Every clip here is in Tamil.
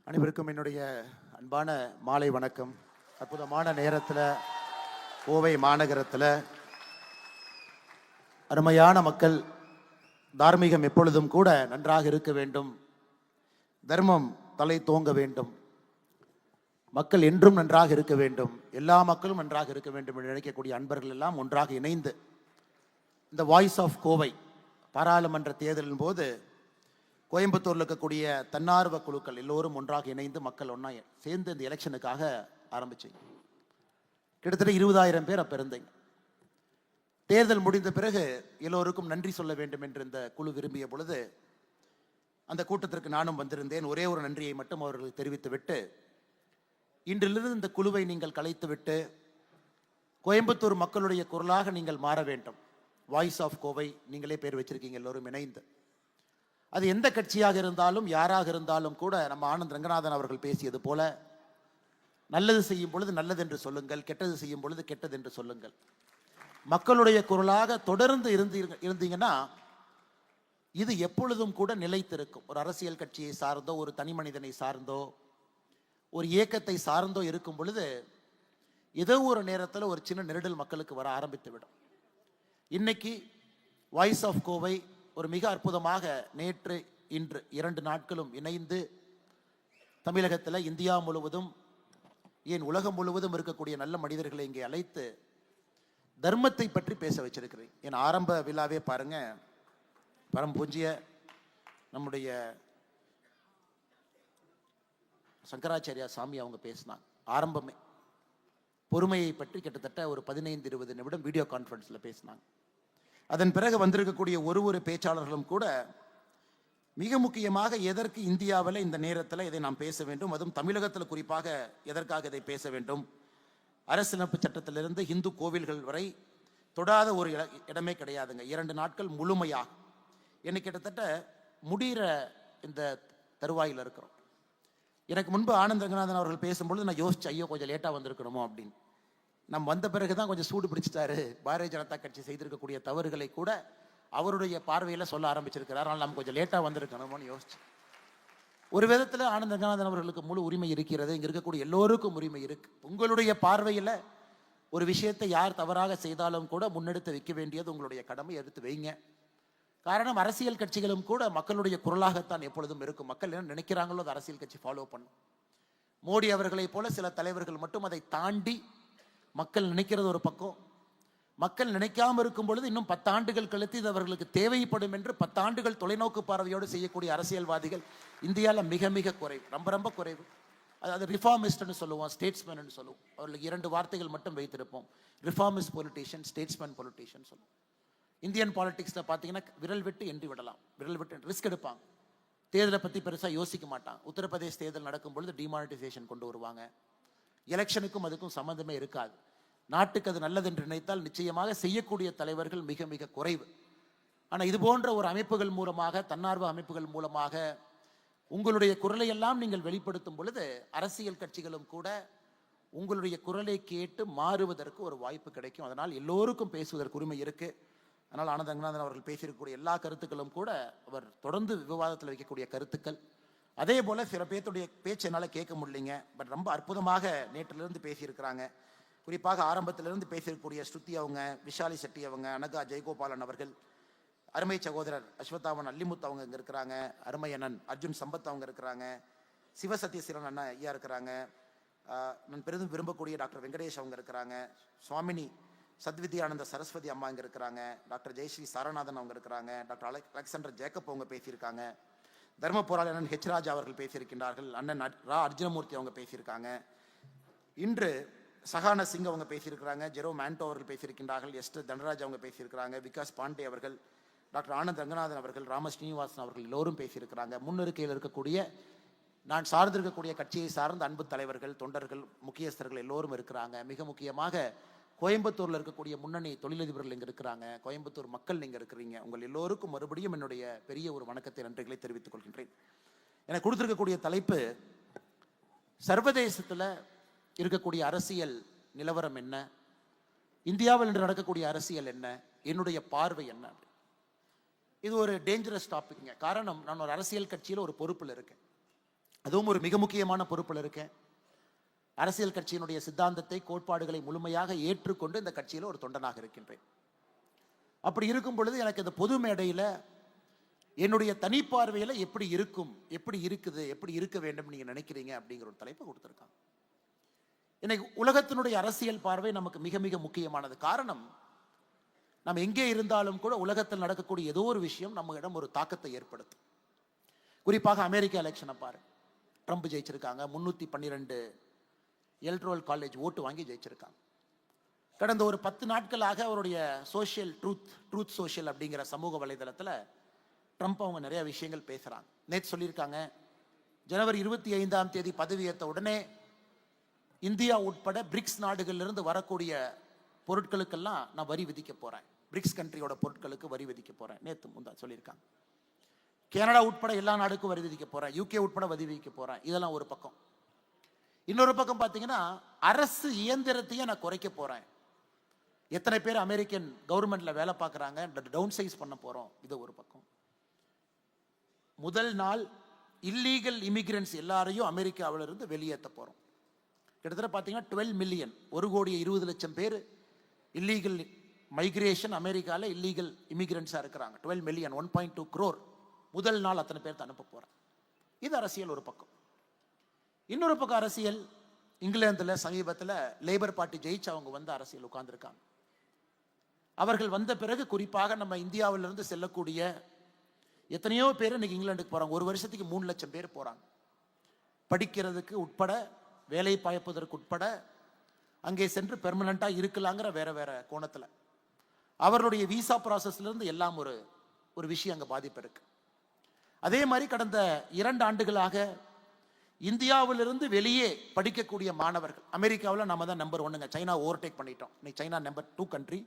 அனைவருக்கும் என்னுடைய அன்பான மாலை வணக்கம். அற்புதமான நேரத்தில் கோவை மாநகரத்தில் அருமையான மக்கள், தார்மீகம் எப்பொழுதும் கூட நன்றாக இருக்க வேண்டும், தர்மம் தலை தோங்க வேண்டும், மக்கள் என்றும் நன்றாக இருக்க வேண்டும், எல்லா மக்களும் நன்றாக இருக்க வேண்டும் என்று நினைக்கக்கூடிய அன்பர்கள் எல்லாம் ஒன்றாக இணைந்து இந்த வாய்ஸ் ஆஃப் கோவை பாராளுமன்ற தேர்தலின் போது கோயம்புத்தூரில் இருக்கக்கூடிய தன்னார்வ குழுக்கள் எல்லோரும் ஒன்றாக இணைந்து மக்கள் ஒன்றா சேர்ந்து இந்த எலெக்ஷனுக்காக ஆரம்பிச்சிங்க. கிட்டத்தட்ட 20,000 பேர் அப்போ இருந்தீங்க. தேர்தல் முடிந்த பிறகு எல்லோருக்கும் நன்றி சொல்ல வேண்டும் என்று இந்த குழு விரும்பிய பொழுது அந்த கூட்டத்திற்கு நானும் வந்திருந்தேன். ஒரே ஒரு நன்றியை மட்டும் அவர்களுக்கு தெரிவித்துவிட்டு, இன்றிலிருந்து இந்த குழுவை நீங்கள் கலைத்துவிட்டு கோயம்புத்தூர் மக்களுடைய குரலாக நீங்கள் மாற வேண்டும். வாய்ஸ் ஆஃப் கோவை நீங்களே பேர் வச்சிருக்கீங்க எல்லோரும் இணைந்து. அது எந்த கட்சியாக இருந்தாலும் யாராக இருந்தாலும் கூட நம்ம ஆனந்த் ரங்கநாதன் அவர்கள் பேசியது போல, நல்லது செய்யும் பொழுது நல்லது என்று சொல்லுங்கள், கெட்டது செய்யும் பொழுது கெட்டது என்று சொல்லுங்கள். மக்களுடைய குரலாக தொடர்ந்து இருந்தீங்கன்னா இது எப்பொழுதும் கூட நிலைத்திருக்கும். ஒரு அரசியல் கட்சியை சார்ந்தோ, ஒரு தனி மனிதனை சார்ந்தோ, ஒரு இயக்கத்தை சார்ந்தோ இருக்கும் பொழுது ஏதோ ஒரு நேரத்தில் ஒரு சின்ன நெருடல் மக்களுக்கு வர ஆரம்பித்து விடும். இன்னைக்கு வாய்ஸ் ஆஃப் கோவை ஒரு மிக அற்புதமாக நேற்று இன்று 2 நாட்களும் இணைந்து தமிழகத்தில், இந்தியா முழுவதும், ஏன் உலகம் முழுவதும் இருக்கக்கூடிய நல்ல மனிதர்களை இங்கே அழைத்து தர்மத்தை பற்றி பேச வச்சிருக்கிறேன். என் ஆரம்ப விழாவே பாருங்க, பரம் பூஜ்ய நம்முடைய சங்கராச்சாரியா சாமி அவங்க பேசினாங்க. ஆரம்பமே பொறுமையை பற்றி கிட்டத்தட்ட ஒரு 15-20 நிமிடம் வீடியோ கான்ஃபரன்ஸில் பேசினாங்க. அதன் பிறகு வந்திருக்கக்கூடிய ஒரு பேச்சாளர்களும் கூட மிக முக்கியமாக எதற்கு இந்தியாவில் இந்த நேரத்தில் இதை நாம் பேச வேண்டும், அதுவும் தமிழகத்தில் குறிப்பாக எதற்காக இதை பேச வேண்டும், அரசியலமைப்பு சட்டத்திலிருந்து இந்து கோவில்கள் வரை தொடாத ஒரு இடமே கிடையாதுங்க. 2 நாட்கள் முழுமையாக என்னை கிட்டத்தட்ட முடிகிற இந்த தருவாயில் இருக்கிறோம். எனக்கு முன்பு ஆனந்த் ரங்கநாதன் அவர்கள் பேசும்பொழுது நான் யோசிச்சு, ஐயோ கொஞ்சம் லேட்டாக வந்திருக்கணுமோ அப்படின்னு. நம்ம வந்த பிறகுதான் கொஞ்சம் சூடு பிடிச்சிட்டாரு. பாரதிய ஜனதா கட்சி செய்திருக்கக்கூடிய தவறுகளை கூட அவருடைய பார்வையில் சொல்ல ஆரம்பிச்சிருக்கிறார். ஆனால் நம்ம கொஞ்சம் லேட்டாக வந்திருக்கணுமோன்னு யோசிச்சு. ஒரு விதத்தில் ஆனந்த் ரங்கநாதன் அவர்களுக்கு முழு உரிமை இருக்கிறது, இங்கே இருக்கக்கூடிய எல்லோருக்கும் உரிமை இருக்கு. உங்களுடைய பார்வையில் ஒரு விஷயத்தை யார் தவறாக செய்தாலும் கூட முன்னெடுத்து வைக்க வேண்டியது உங்களுடைய கடமை, எடுத்து வைங்க. காரணம், அரசியல் கட்சிகளும் கூட மக்களுடைய குரலாகத்தான் எப்பொழுதும் இருக்கும். மக்கள் என்ன நினைக்கிறாங்களோ அதை அரசியல் கட்சி ஃபாலோ பண்ணும். மோடி அவர்களை போல சில தலைவர்கள் மட்டும் அதை தாண்டி மக்கள் நினைக்கிறது ஒரு பக்கம், மக்கள் நினைக்காம இருக்கும் பொழுது இன்னும் 10 ஆண்டுகள் கழித்து இது அவர்களுக்கு தேவைப்படும் என்று 10 ஆண்டுகள் தொலைநோக்கு பார்வையோடு செய்யக்கூடிய அரசியல்வாதிகள் இந்தியாவில் மிக மிக குறைவு, ரொம்ப ரொம்ப குறைவு. அதாவது ரிஃபார்மிஸ்ட்னு சொல்லுவோம், ஸ்டேட்ஸ்மேன் சொல்லுவோம். அவர்களுக்கு 2 வார்த்தைகள் மட்டும் வைத்திருப்போம். ரிஃபார்மிஸ்ட் பொலிட்டீஷியன், ஸ்டேட்ஸ்மேன் பொலிட்டீஷியன் சொல்லுவோம். இந்தியன் பாலிடிக்ஸில் பார்த்தீங்கன்னா விரல் விட்டு எண்ணி விடலாம், விரல் விட்டு ரிஸ்க் எடுப்பாங்க. தேர்தலை பற்றி பெருசாக யோசிக்க மாட்டாங்க. உத்தரப்பிரதேச தேர்தல் நடக்கும் பொழுது டிமானிட்டைசேஷன் கொண்டு வருவாங்க. எலெக்ஷனுக்கும் அதுக்கும் சம்மந்தமே இருக்காது. நாட்டுக்கு அது நல்லது என்று நினைத்தால் நிச்சயமாக செய்யக்கூடிய தலைவர்கள் மிக மிக குறைவு. ஆனால் இது போன்ற ஒரு அமைப்புகள் மூலமாக, தன்னார்வ அமைப்புகள் மூலமாக உங்களுடைய குரலை எல்லாம் நீங்கள் வெளிப்படுத்தும் பொழுது அரசியல் கட்சிகளும் கூட உங்களுடைய குரலை கேட்டு மாறுவதற்கு ஒரு வாய்ப்பு கிடைக்கும். அதனால் எல்லோருக்கும் பேசுவதற்கு உரிமை இருக்கு. அதனால் ஆனந்த் ரங்கநாதன் அவர்கள் பேசியிருக்கக்கூடிய எல்லா கருத்துக்களும் கூட அவர் தொடர்ந்து விவாதத்தில் வைக்கக்கூடிய கருத்துக்கள். அதே போல சில பேர்த்துடைய பேச்சு என்னால் கேட்க முடியலைங்க, பட் ரொம்ப அற்புதமாக நேற்றிலிருந்து பேசியிருக்கிறாங்க. குறிப்பாக ஆரம்பத்திலிருந்து பேசியிருக்கக்கூடிய ஸ்ருதி அவங்க, விஷாலி செட்டி அவங்க, அனகா ஜெயகோபாலன் அவர்கள், அருமை சகோதரர் அஸ்வத்தாவன் அல்லிமுத் அவங்க இங்கே இருக்கிறாங்க, அருமை அண்ணன் அர்ஜுன் சம்பத் அவங்க இருக்கிறாங்க, சிவசத்யசீலன் அண்ணா ஐயா இருக்கிறாங்க, நான் பெரிதும் விரும்பக்கூடிய டாக்டர் வெங்கடேஷ் அவங்க இருக்கிறாங்க, சுவாமினி சத்வித்யானந்த சரஸ்வதி அம்மா இங்கே இருக்கிறாங்க, டாக்டர் ஜெயஸ்ரீ சாரநாதன் அவங்க இருக்கிறாங்க, டாக்டர் அலெக்சாண்டர் ஜேக்கப் அவங்க பேசியிருக்காங்க, தர்ம போராளி அண்ணன் ஹெச் ராஜா அவர்கள் பேசியிருக்கின்றார்கள், அண்ணன் ரா அர்ஜுனமூர்த்தி அவங்க பேசியிருக்காங்க, இன்று சஹானா சிங் அவங்க பேசியிருக்கிறாங்க, ஜெரோ மேண்டோ அவர்கள் பேசியிருக்கின்றார்கள், எஸ்டர் தனராஜ் அவங்க பேசியிருக்கிறாங்க, விகாஸ் பாண்டே அவர்கள், டாக்டர் ஆனந்த் ரங்கநாதன் அவர்கள், ராம ஸ்ரீனிவாசன் அவர்கள் எல்லோரும் பேசியிருக்கிறாங்க. முன்னிருக்கையில் இருக்கக்கூடிய நான் சார்ந்திருக்கக்கூடிய கட்சியை சார்ந்த அன்பு தலைவர்கள், தொண்டர்கள், முக்கியஸ்தர்கள் எல்லோரும் இருக்கிறாங்க. மிக முக்கியமாக கோயம்புத்தூரில் இருக்கக்கூடிய முன்னணி தொழிலதிபர்கள் இங்கே இருக்கிறாங்க. கோயம்புத்தூர் மக்கள் நீங்கள் இருக்கிறீங்க. உங்கள் எல்லோருக்கும் மறுபடியும் என்னுடைய பெரிய ஒரு வணக்கத்தை, நன்றிகளை தெரிவித்துக் கொள்கின்றேன். எனக்கு கொடுத்திருக்கக்கூடிய தலைப்பு, சர்வதேசத்தில் இருக்கக்கூடிய அரசியல் நிலவரம் என்ன, இந்தியாவில் இன்று நடக்கக்கூடிய அரசியல் என்ன, என்னுடைய பார்வை என்ன. இது ஒரு டேஞ்சரஸ் டாபிக்ங்க. காரணம், நான் ஒரு அரசியல் கட்சியில் ஒரு பொறுப்பில் இருக்கேன். அதுவும் ஒரு மிக முக்கியமான பொறுப்பில் இருக்கேன். அரசியல் கட்சியினுடைய சித்தாந்தத்தை, கோட்பாடுகளை முழுமையாக ஏற்றுக்கொண்டு இந்த கட்சியில் ஒரு தொண்டனாக இருக்கின்றேன். அப்படி இருக்கும் பொழுது எனக்கு இந்த பொது மேடையில் என்னுடைய தனிப்பார்வையில் எப்படி இருக்கும், எப்படி இருக்குது, எப்படி இருக்க வேண்டும் நீங்க நினைக்கிறீங்க அப்படிங்கிற ஒரு தலைப்பு கொடுத்திருக்காங்க. இன்னைக்கு உலகத்தினுடைய அரசியல் பார்வை நமக்கு மிக மிக முக்கியமானது. காரணம், நம்ம எங்கே இருந்தாலும் கூட உலகத்தில் நடக்கக்கூடிய ஏதோ ஒரு விஷயம் நம்மிடம் ஒரு தாக்கத்தை ஏற்படுத்தும். குறிப்பாக அமெரிக்கா எலெக்ஷனை பாரு, ட்ரம்ப் ஜெயிச்சிருக்காங்க. 312 எலக்ட்ரல் காலேஜ் ஓட்டு வாங்கி ஜெயிச்சிருக்காங்க. கடந்த ஒரு 10 நாட்களாக அவருடைய சோஷியல் ட்ரூத் சோஷியல் அப்படிங்கிற சமூக வலைதளத்தில் ட்ரம்ப் அவங்க நிறைய விஷயங்கள் பேசுறாங்க. நேற்று சொல்லியிருக்காங்க, ஜனவரி 25ஆம் தேதி பதவியேற்ற உடனே இந்தியா உட்பட பிரிக்ஸ் நாடுகளிலிருந்து வரக்கூடிய பொருட்களுக்கெல்லாம் நான் வரி விதிக்க போறேன், பிரிக்ஸ் கண்ட்ரியோட பொருட்களுக்கு வரி விதிக்க போறேன் நேற்று முந்தா சொல்லியிருக்காங்க. கனடா உட்பட எல்லா நாடுக்கும் வரி விதிக்க போறேன், யூகே உட்பட வரி விதிக்க போறேன். இதெல்லாம் ஒரு பக்கம். இன்னொரு பக்கம் பார்த்தீங்கன்னா, அரசு இயந்திரத்தையே நான் குறைக்க போறேன். எத்தனை பேர் அமெரிக்கன் கவர்மெண்ட்ல வேலை பார்க்குறாங்க, டவுன் சைஸ் பண்ண போறோம். இது ஒரு பக்கம். முதல் நாள் இல்லீகல் இமிகிரன்ஸ் எல்லாரையும் அமெரிக்காவிலிருந்து வெளியேற்ற போறோம். கிட்டத்தட்ட பார்த்தீங்கன்னா 12 மில்லியன், 1,20,00,000 பேர் இல்லீகல் மைக்ரேஷன் அமெரிக்காவில் இல்லீகல் இமிகிரன்ஸாக இருக்கிறாங்க. 12 மில்லியன், 1.2 crore முதல் நாள் அத்தனை பேர் அனுப்ப போறேன். இது அரசியல் ஒரு பக்கம். இன்னொரு பக்கம் அரசியல், இங்கிலாந்தில் சமீபத்தில் லேபர் பார்ட்டி ஜெயிச்சு அவங்க வந்து அரசியல் உட்கார்ந்துருக்காங்க. அவர்கள் வந்த பிறகு குறிப்பாக நம்ம இந்தியாவிலிருந்து செல்லக்கூடிய எத்தனையோ பேர் இன்னைக்கு இங்கிலாந்துக்கு போறாங்க. ஒரு வருஷத்துக்கு 3 லட்சம் பேர் போறாங்க, படிக்கிறதுக்கு உட்பட, வேலை பாய்ப்பதற்கு உட்பட, அங்கே சென்று பெர்மனண்டா இருக்கலாங்கிற வேற வேற கோணத்தில். அவர்களுடைய விசா ப்ராசஸ்ல இருந்து எல்லாம் ஒரு விஷயம் அங்கே பாதிப்பு இருக்கு. அதே மாதிரி கடந்த 2 ஆண்டுகளாக இந்தியாவிலிருந்து வெளியே படிக்கக்கூடிய மாணவர்கள், அமெரிக்காவில் நம்ம தான் நம்பர் 1ங்க, சைனா ஓவர்டேக் பண்ணிட்டோம். இன்னைக்கு சைனா நம்பர் 2 கண்ட்ரி.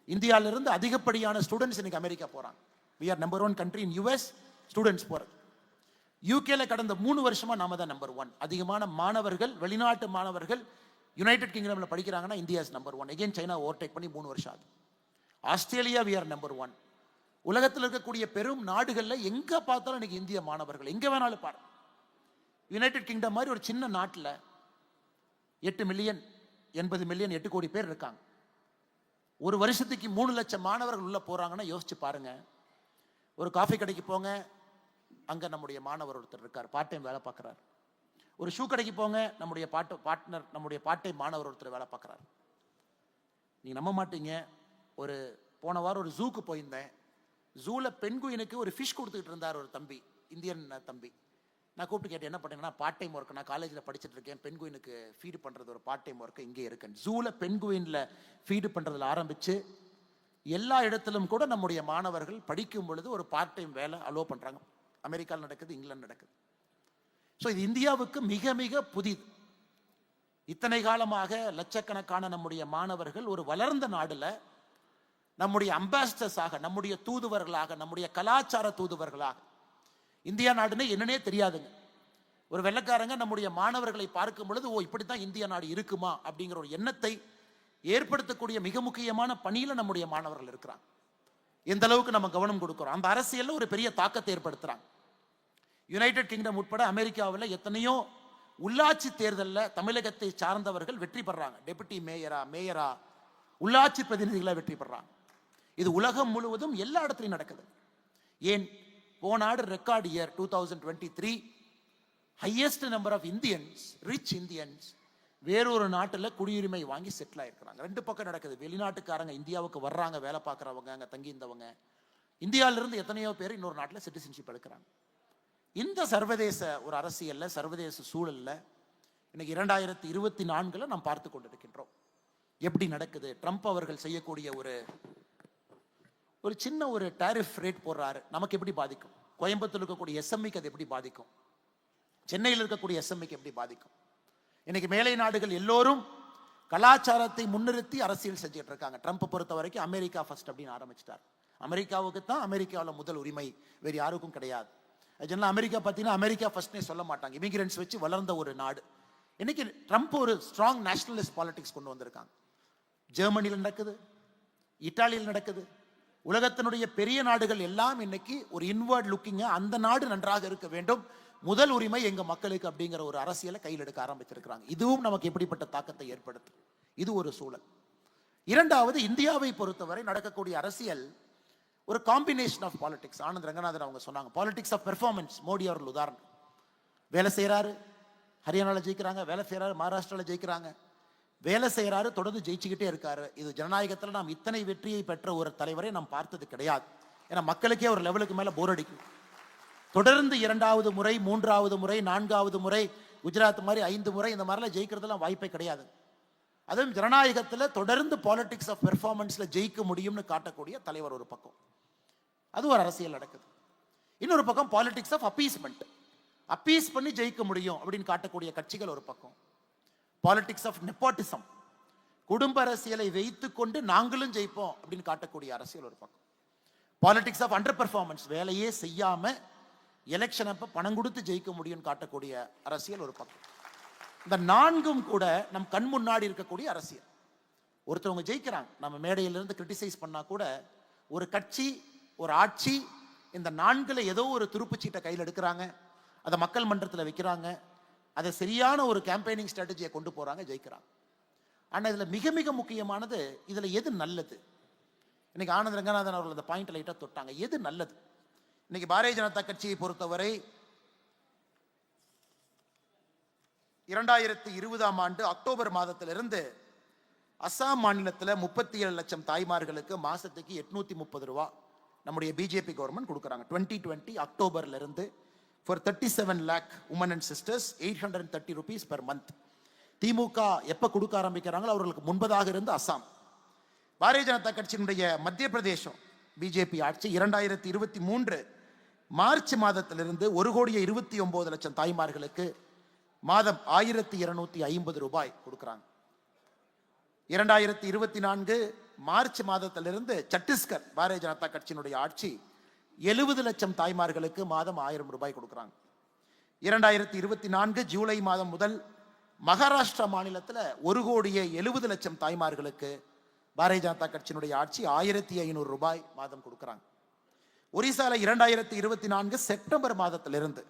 இந்தியாவிலிருந்து அதிகப்படியான ஸ்டூடெண்ட்ஸ் இன்னைக்கு அமெரிக்கா போறாங்க. we are number 1 country in US students போறது. யூகேல கடந்த 3 வருஷமா நாம தான் நம்பர் 1. அதிகமான மாணவர்கள், வெளிநாட்டு மாணவர்கள் யுனைடெட் கிங்டம்ல படிக்கிறாங்கன்னா India is number 1. Again China overtake பண்ணி 3 வருஷம் ஆகுது. Australia we are number 1. உலகத்தில் இருக்கக்கூடிய பெரும் நாடுகளில் எங்க பார்த்தாலும் இன்னைக்கு இந்திய மாணவர்கள் எங்க வேணாலும் பாரு. யுனைடெட் கிங்டம் மாதிரி ஒரு சின்ன நாட்டில் 8 மில்லியன் 80 மில்லியன் 8 கோடி பேர் இருக்காங்க. ஒரு வருஷத்துக்கு 3 லட்சம் மாணவர்கள் உள்ள போறாங்கன்னா யோசிச்சு பாருங்க. ஒரு காஃபி கடைக்கு போங்க, அங்க நம்முடைய மாணவர் ஒருத்தர் இருக்கார், பார்ட் டைம் வேலை பார்க்கிறார். ஒரு ஷூ கடைக்கு போங்க, நம்முடைய பார்ட்னர், நம்முடைய பார்ட் டைம் மாணவர் ஒருத்தர் வேலை பார்க்கிறார். நீங்க நம்ப மாட்டீங்க, ஒரு போன வாரம் ஒரு ஜூக்கு போயிருந்தேன். ஜூல பெண்குயினுக்கு ஒரு ஃபிஷ் கொடுத்துக்கிட்டு இருந்தார் ஒரு தம்பி, இந்தியன் தம்பி. நான் கூப்பிட்டு கேட்டேன், என்ன பண்ணீங்கன்னா, பார்ட் டைம் ஒர்க், நான் காலேஜில் படிச்சுட்டு இருக்கேன், பெண்குயினுக்கு ஃபீடு பண்ணுறது ஒரு பார்ட் டைம் ஒர்க்கு இங்கே இருக்கேன். ஜூல பெண்குயினில் ஃபீடு பண்ணுறதுல ஆரம்பித்து எல்லா இடத்திலும் கூட நம்முடைய மாணவர்கள் படிக்கும் பொழுது ஒரு பார்ட் டைம் வேலை அலோவ் பண்ணுறாங்க. அமெரிக்காவில் நடக்குது, இங்கிலாந்து நடக்குது. ஸோ இது இந்தியாவுக்கு மிக மிக புதிது. இத்தனை காலமாக லட்சக்கணக்கான நம்முடைய மாணவர்கள் ஒரு வளர்ந்த நாடுல நம்முடைய அம்பாசிடர்ஸாக, நம்முடைய தூதுவர்களாக, நம்முடைய கலாச்சார தூதுவர்களாக, இந்தியா நாடுன்னு என்னன்னே தெரியாதுங்க. ஒரு வெள்ளைக்காரங்க நம்முடைய மாணவர்களை பார்க்கும் பொழுது, ஓ இப்படித்தான் இந்திய நாடு இருக்குமா அப்படிங்கிற ஒரு எண்ணத்தை ஏற்படுத்தக்கூடிய மிக முக்கியமான பணியில நம்முடைய மாணவர்கள் இருக்கிறாங்க. எந்த அளவுக்கு நம்ம கவனம் கொடுக்கிறோம், அந்த அரசியல்ல ஒரு பெரிய தாக்கத்தை ஏற்படுத்துறாங்க. யுனைடெட் கிங்டம் உட்பட அமெரிக்காவில் எத்தனையோ உள்ளாட்சி தேர்தலில் தமிழகத்தை சார்ந்தவர்கள் வெற்றி பெறாங்க. டெபுட்டி மேயரா உள்ளாட்சி பிரதிநிதிகளை வெற்றி பெறாங்க. இது உலகம் முழுவதும் எல்லா இடத்துலையும் நடக்குது. ஏன், போன ஆண்டு record year 2023, highest number of Indians, rich Indians வேறொரு நாட்டில் குடியுரிமை வாங்கி செட்டில் ஆயிருக்கிறாங்க. 2 பக்கம் நடக்குது. வெளிநாட்டுக்காரங்க இந்தியாவுக்கு வர்றாங்க, வேலை பார்க்குறவங்க, அங்கே தங்கி இருந்தவங்க. இந்தியாவிலிருந்து எத்தனையோ பேர் இன்னொரு நாட்டில் சிட்டிசன்ஷிப் எடுக்கிறாங்க. இந்த சர்வதேச ஒரு அரசியல்ல, சர்வதேச சூழல்ல இன்னைக்கு 2024 நாம் பார்த்து கொண்டிருக்கின்றோம். எப்படி நடக்குது? ட்ரம்ப் அவர்கள் செய்யக்கூடிய ஒரு சின்ன ஒரு டாரிஃப் ரேட் போடுறாரு, நமக்கு எப்படி பாதிக்கும்? கோயம்புத்தூர் இருக்கக்கூடிய எஸ்எம்இக்கு அது எப்படி பாதிக்கும்? சென்னையில் இருக்கக்கூடிய எஸ்எம்இக்கு எப்படி பாதிக்கும்? இன்னைக்கு மேலை நாடுகள் எல்லோரும் கலாச்சாரத்தை முன்னிறுத்தி அரசியல் செஞ்சுட்டு இருக்காங்க. ட்ரம்ப் பொறுத்த வரைக்கும் அமெரிக்கா ஃபர்ஸ்ட் அப்படின்னு ஆரம்பிச்சிட்டார். அமெரிக்காவுக்கு தான் அமெரிக்காவில் முதல் உரிமை, வேறு யாருக்கும் கிடையாது. அதனால அமெரிக்கா பார்த்தீங்கன்னா அமெரிக்கா ஃபர்ஸ்ட்னே சொல்ல மாட்டாங்க. இமிகிரன்ஸ் வச்சு வளர்ந்த ஒரு நாடு. இன்னைக்கு ட்ரம்ப் ஒரு ஸ்ட்ராங் நேஷனலிஸ்ட் பாலிடிக்ஸ் கொண்டு வந்திருக்காங்க. ஜெர்மனியில் நடக்குது, இத்தாலியில் நடக்குது, உலகத்தினுடைய பெரிய நாடுகள் எல்லாம் இன்னைக்கு ஒரு இன்வர்ட் லுக்கிங்க, அந்த நாடு நன்றாக இருக்க வேண்டும், முதல் உரிமை எங்க மக்களுக்கு அப்படிங்கிற ஒரு அரசியலை கையில் எடுக்க ஆரம்பிச்சிருக்கிறாங்க. இதுவும் நமக்கு எப்படிப்பட்ட தாக்கத்தை ஏற்படுத்தும்? இது ஒரு சூழல். இரண்டாவது, இந்தியாவை பொறுத்தவரை நடக்கக்கூடிய அரசியல் ஒரு combination of politics. Anand Ranganathan அவங்க சொன்னாங்க, பாலிடிக்ஸ் ஆஃப் பெர்ஃபார்மன்ஸ். மோடி அவர்கள் உதாரணம். வேலை செய்யறாரு, ஹரியானாவில் ஜெயிக்கிறாங்க, வேலை செய்யறாரு, மகாராஷ்டிராவில் ஜெயிக்கிறாங்க, வேலை செய்யறாரு, தொடர்ந்து ஜெயிச்சுக்கிட்டே இருக்காரு. இது ஜனநாயகத்தில் நாம் இத்தனை வெற்றியை பெற்ற ஒரு தலைவரை நாம் பார்த்தது கிடையாது. ஏன்னா மக்களுக்கே ஒரு லெவலுக்கு மேல போர் அடிக்கும். தொடர்ந்து 2வது முறை, 3வது முறை, 4வது முறை, குஜராத் மாதிரி 5 முறை இந்த மாதிரிலாம் ஜெயிக்கிறதுலாம் வாய்ப்பே கிடையாது. அதுவும் ஜனநாயகத்தில் தொடர்ந்து பாலிடிக்ஸ் ஆஃப் பெர்ஃபார்மன்ஸ்ல ஜெயிக்க முடியும்னு காட்டக்கூடிய தலைவர் ஒரு பக்கம், அது ஒரு அரசியல் நடக்குது. இன்னொரு பக்கம் பாலிடிக்ஸ் ஆஃப் அப்பீஸ்மெண்ட், அப்பீஸ் பண்ணி ஜெயிக்க முடியும் அப்படின்னு காட்டக்கூடிய கட்சிகள் ஒரு பக்கம். பாலிடிக்ஸ் ஆஃப் நெப்போட்டிசம், குடும்ப அரசியலை வைத்துக் கொண்டு நாங்களும் ஜெயிப்போம் அப்படின்னு காட்டக்கூடிய அரசியல் ஒரு பக்கம். பாலிடிக்ஸ் ஆஃப் அண்டர் பெர்ஃபார்மன்ஸ், வேலையே செய்யாம எலெக்ஷன் அப்ப பணம் கொடுத்து ஜெயிக்க முடியும் காட்டக்கூடிய அரசியல் ஒரு பக்கம். இந்த 4ம் கூட நம் கண் முன்னாடி இருக்கக்கூடிய அரசியல். ஒருத்தவங்க ஜெயிக்கிறாங்க, நம்ம மேடையிலிருந்து கிரிட்டிசைஸ் பண்ணா கூட ஒரு கட்சி, ஒரு ஆட்சி, இந்த 4ல் ஏதோ ஒரு துருப்புச்சீட்டை கையில் எடுக்கிறாங்க, அதை மக்கள் மன்றத்தில் வைக்கிறாங்க, அதை சரியான ஒரு கேம்பெயினிங் ஸ்ட்ராட்டஜியை கொண்டு போறாங்க, ஜெயிக்கிறாங்க. ஆனா இதுல மிக மிக முக்கியமானது, இதுல எது நல்லது? இன்னைக்கு ஆனந்த் ரங்கநாதன் அவர்கள் அந்த பாயிண்ட் லைட்டா தொட்டாங்க. எது நல்லது? இன்னைக்கு பாரதிய ஜனதா கட்சியை பொறுத்தவரை 2020ஆம் ஆண்டு அக்டோபர் மாதத்திலிருந்து அசாம் மாநிலத்தில் 37 லட்சம் தாய்மார்களுக்கு மாசத்துக்கு 830 ரூபா நம்முடைய பிஜேபி கவர்மெண்ட் கொடுக்குறாங்க. 2020 அக்டோபர்ல இருந்து for 37 lakh women and sisters 830 rupees per month. திமுக எப்ப கொடுக்க ஆரம்பிக்கிறாங்களோ அவர்களுக்கு முன்பதாக இருந்து அசாம். பாரதிய ஜனதா கட்சியினுடைய மத்திய பிரதேசம் பிஜேபி ஆட்சி 2023 மார்ச் மாதத்திலிருந்து 1,29 லட்சம் தாய்மார்களுக்கு மாதம் 1,250 ரூபாய் கொடுக்கிறாங்க. 2024 மார்ச் மாதத்திலிருந்து சத்தீஸ்கர் பாரதிய ஜனதா கட்சியினுடைய ஆட்சி 70 லட்சம் தாய்மார்களுக்கு மாதம் 1000 ரூபாய் கொடுக்கிறாங்க. 2024 ஜூலை மாதம் முதல் மகாராஷ்டிரா மாநிலத்தில் 1,70 லட்சம் தாய்மார்களுக்கு பாரதிய ஜனதா கட்சியினுடைய ஆட்சி 1,500 ரூபாய் மாதம் கொடுக்கிறாங்க. ஒரிசால 2024 செப்டம்பர் மாதத்திலிருந்து